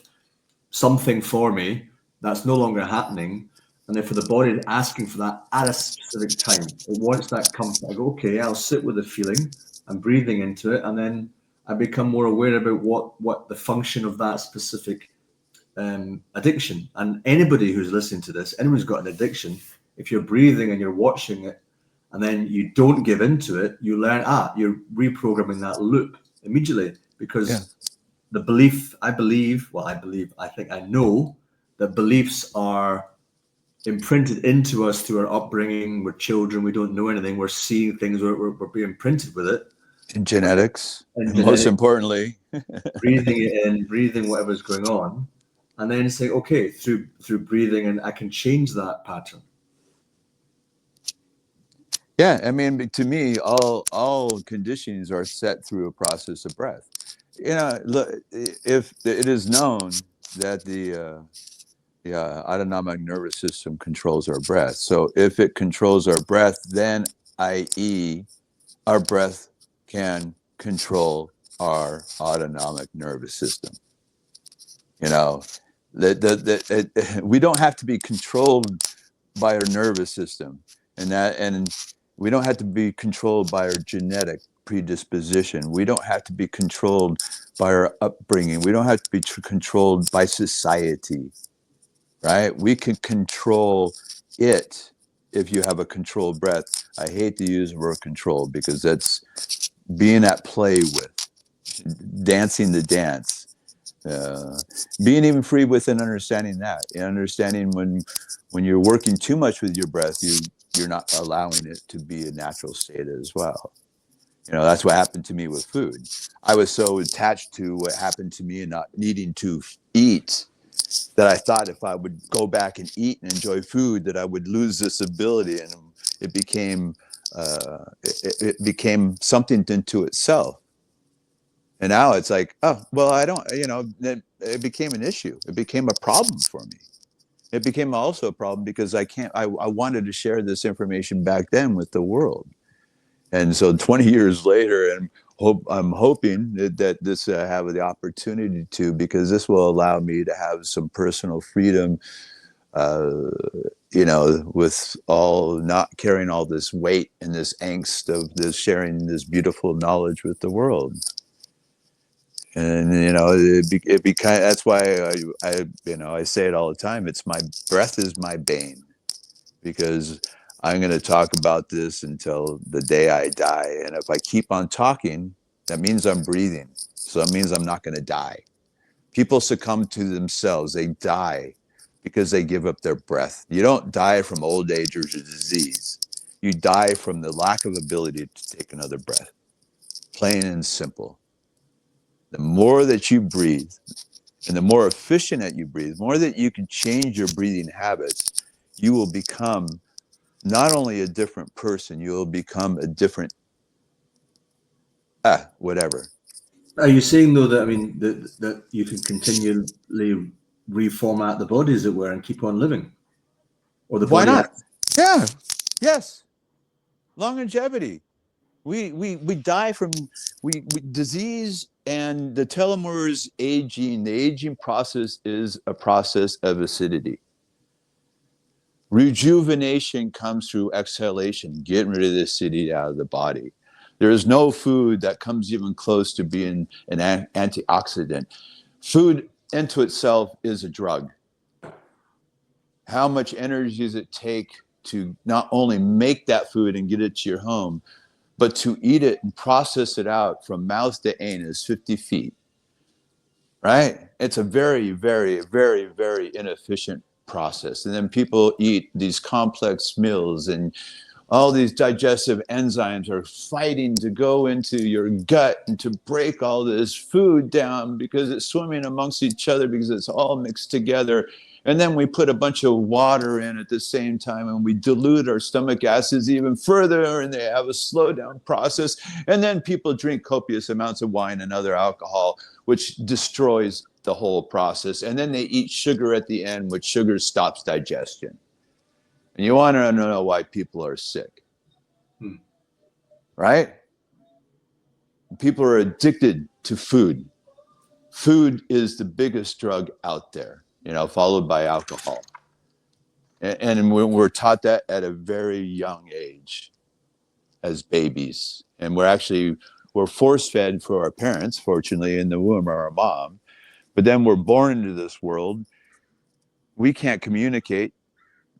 something for me that's no longer happening. And then for the body asking for that at a specific time, it wants that comfort. I go, okay, I'll sit with the feeling. I'm breathing into it, and then I become more aware about what the function of that specific addiction. And anybody who's listening to this, anyone who's got an addiction, if you're breathing and you're watching it, and then you don't give into it, you learn, you're reprogramming that loop immediately, because the belief, I think I know that beliefs are imprinted into us through our upbringing. We're children, we don't know anything, we're seeing things, we're being imprinted with it. In genetics, most importantly. Breathing it in, breathing whatever's going on, and then say, okay, through breathing, and I can change that pattern. Yeah, I mean, to me, all conditionings are set through a process of breath. You know, look, if it is known that the autonomic nervous system controls our breath, so if it controls our breath, then, i.e., our breath can control our autonomic nervous system. You know, we don't have to be controlled by our nervous system, and we don't have to be controlled by our genetic predisposition. We don't have to be controlled by our upbringing. We don't have to be controlled by society, right? We can control it if you have a controlled breath. I hate to use the word control because that's being at play with, dancing the dance, being even free within understanding that, and understanding when you're working too much with your breath, you're not allowing it to be a natural state as well. You know, that's what happened to me with food. I was so attached to what happened to me and not needing to eat that I thought if I would go back and eat and enjoy food, that I would lose this ability, and it became something into itself. And now it's like, oh, well, I don't, you know, it became an issue. It became a problem for me. It became also a problem because I wanted to share this information back then with the world. And so 20 years later, and I'm hoping that this have the opportunity to, because this will allow me to have some personal freedom, you know, with all not carrying all this weight and this angst of this sharing this beautiful knowledge with the world. And, you know, that's why I say it all the time. It's my breath is my bane, because I'm going to talk about this until the day I die. And if I keep on talking, that means I'm breathing. So that means I'm not going to die. People succumb to themselves. They die because they give up their breath. You don't die from old age or disease. You die from the lack of ability to take another breath. Plain and simple. The more that you breathe, and the more efficient that you breathe, more that you can change your breathing habits, you will become not only a different person, you will become a different, whatever. Are you saying, though, that, I mean, that you can continually reformat the body, as it were, and keep on living? Or the Why body? not? Yeah. Yes. Longevity. We die from we disease, and the telomeres aging. The aging process is a process of acidity. Rejuvenation comes through exhalation, getting rid of the acidity out of the body. There is no food that comes even close to being an antioxidant. Food into itself is a drug. How much energy does it take to not only make that food and get it to your home, but to eat it and process it out from mouth to anus 50 feet, right? It's a very, very, very, very inefficient process. And then people eat these complex meals, and all these digestive enzymes are fighting to go into your gut and to break all this food down, because it's swimming amongst each other, because it's all mixed together. And then we put a bunch of water in at the same time, and we dilute our stomach acids even further, and they have a slow down process. And then people drink copious amounts of wine and other alcohol, which destroys the whole process. And then they eat sugar at the end, which sugar stops digestion. And you want to know why people are sick, right? People are addicted to food. Food is the biggest drug out there, followed by alcohol. And we're taught that at a very young age as babies. And we're force-fed for our parents, fortunately, in the womb or our mom. But then we're born into this world. We can't communicate.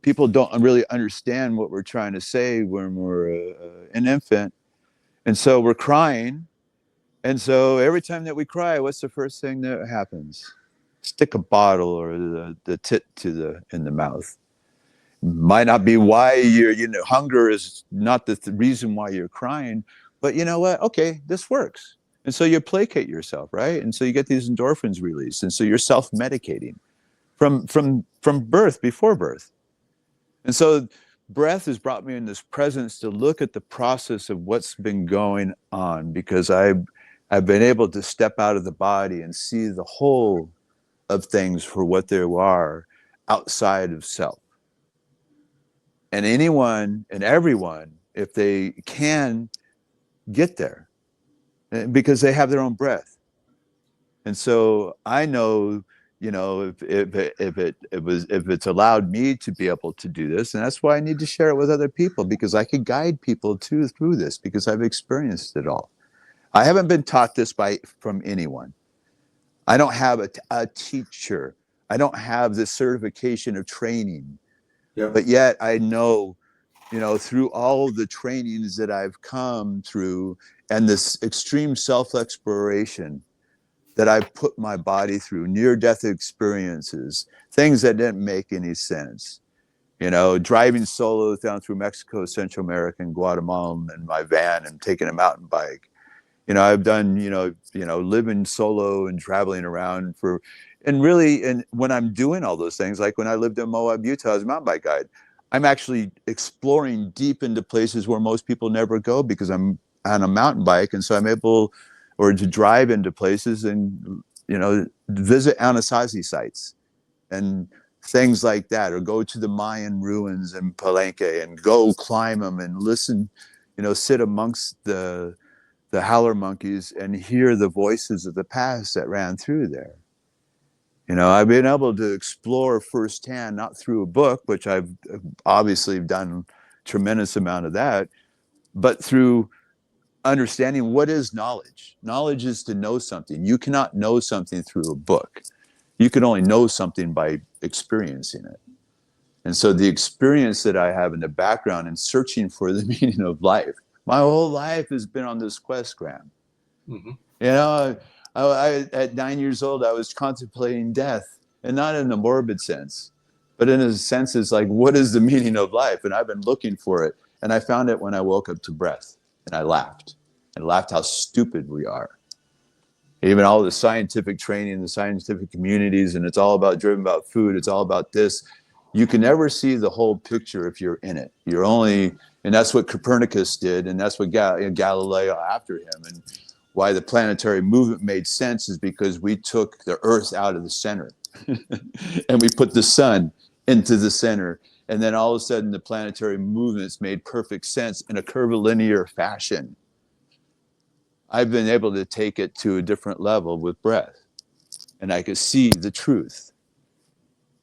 People don't really understand what we're trying to say when we're an infant. And so we're crying. And so every time that we cry, what's the first thing that happens? Stick a bottle or the tit in the mouth. Might not be why hunger is not the reason why you're crying, but you know what? Okay, this works. And so you placate yourself, right? And so you get these endorphins released. And so you're self-medicating from birth, before birth. And so breath has brought me in this presence to look at the process of what's been going on, because I've been able to step out of the body and see the whole of things for what they are outside of self. And anyone and everyone, if they can, get there, because they have their own breath. And so I know, if it's allowed me to be able to do this, and that's why I need to share it with other people, because I could guide people through this, because I've experienced it all. I haven't been taught this from anyone. I don't have a teacher. I don't have the certification of training. Yeah. But yet I know, through all the trainings that I've come through and this extreme self-exploration that I've put my body through, near-death experiences, things that didn't make any sense. Driving solo down through Mexico, Central America, and Guatemala in my van and taking a mountain bike. I've done, living solo and traveling around and when I'm doing all those things, like when I lived in Moab, Utah as a mountain bike guide, I'm actually exploring deep into places where most people never go, because I'm on a mountain bike. And so I'm able to drive into places and, visit Anasazi sites and things like that, or go to the Mayan ruins in Palenque and go climb them and listen, sit amongst the howler monkeys and hear the voices of the past that ran through there. I've been able to explore firsthand, not through a book, which I've obviously done a tremendous amount of that, but through understanding what is knowledge. Knowledge is to know something. You cannot know something through a book. You can only know something by experiencing it. And so the experience that I have in the background and searching for the meaning of life, my whole life has been on this quest, Graham. Mm-hmm. I at 9 years old, I was contemplating death, and not in a morbid sense, but in a sense, it's like, what is the meaning of life? And I've been looking for it, and I found it when I woke up to breath, and I laughed how stupid we are. Even all the scientific training, the scientific communities, and it's all driven about food. It's all about this. You can never see the whole picture if you're in it. You're only, and that's what Copernicus did, and that's what Galileo after him. And why the planetary movement made sense is because we took the Earth out of the center and we put the sun into the center. And then all of a sudden the planetary movements made perfect sense in a curvilinear fashion. I've been able to take it to a different level with breath, and I could see the truth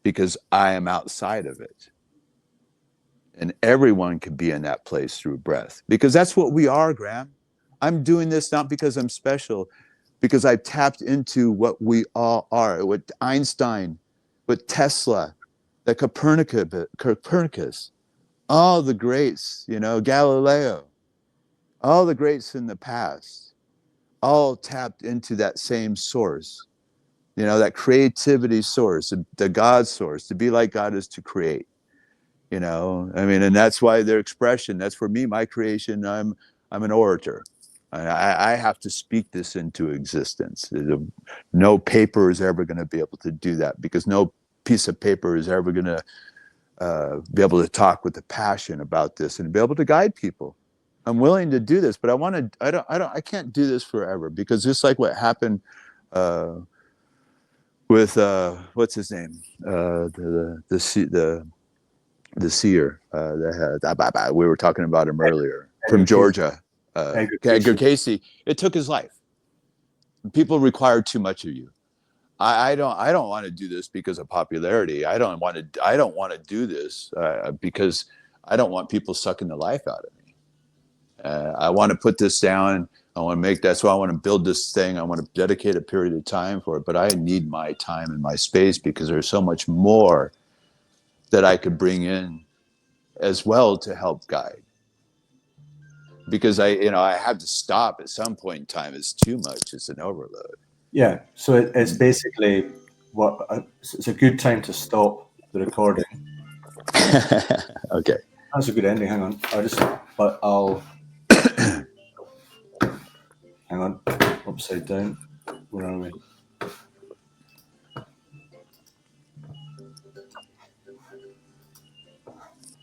because I am outside of it. And everyone could be in that place through breath, because that's what we are, Graham. I'm doing this not because I'm special, because I've tapped into what we all are, what Einstein, what Tesla, the Copernicus, all the greats, Galileo, all the greats in the past, all tapped into that same source, that creativity source, the God source. To be like God is to create, and that's why their expression, that's for me, my creation. I'm an orator. I have to speak this into existence. No paper is ever going to be able to do that, because no piece of paper is ever going to be able to talk with the passion about this and be able to guide people. I'm willing to do this, but I can't do this forever, because just like what happened with what's his name, the seer that had, we were talking about him earlier, from Georgia, Edgar Casey. It took his life. People require too much of you. I don't want to do this because of popularity. I don't want to do this because I don't want people sucking the life out of me. I want to put this down. I want to make that's why I want to build this thing. I want to dedicate a period of time for it, but I need my time and my space, because there's so much more that I could bring in as well to help guide. Because I have to stop at some point in time. It's too much. It's an overload. Yeah, so it's basically it's a good time to stop the recording. Okay, that's a good ending. Hang on, I'll hang on, upside down. Where are we?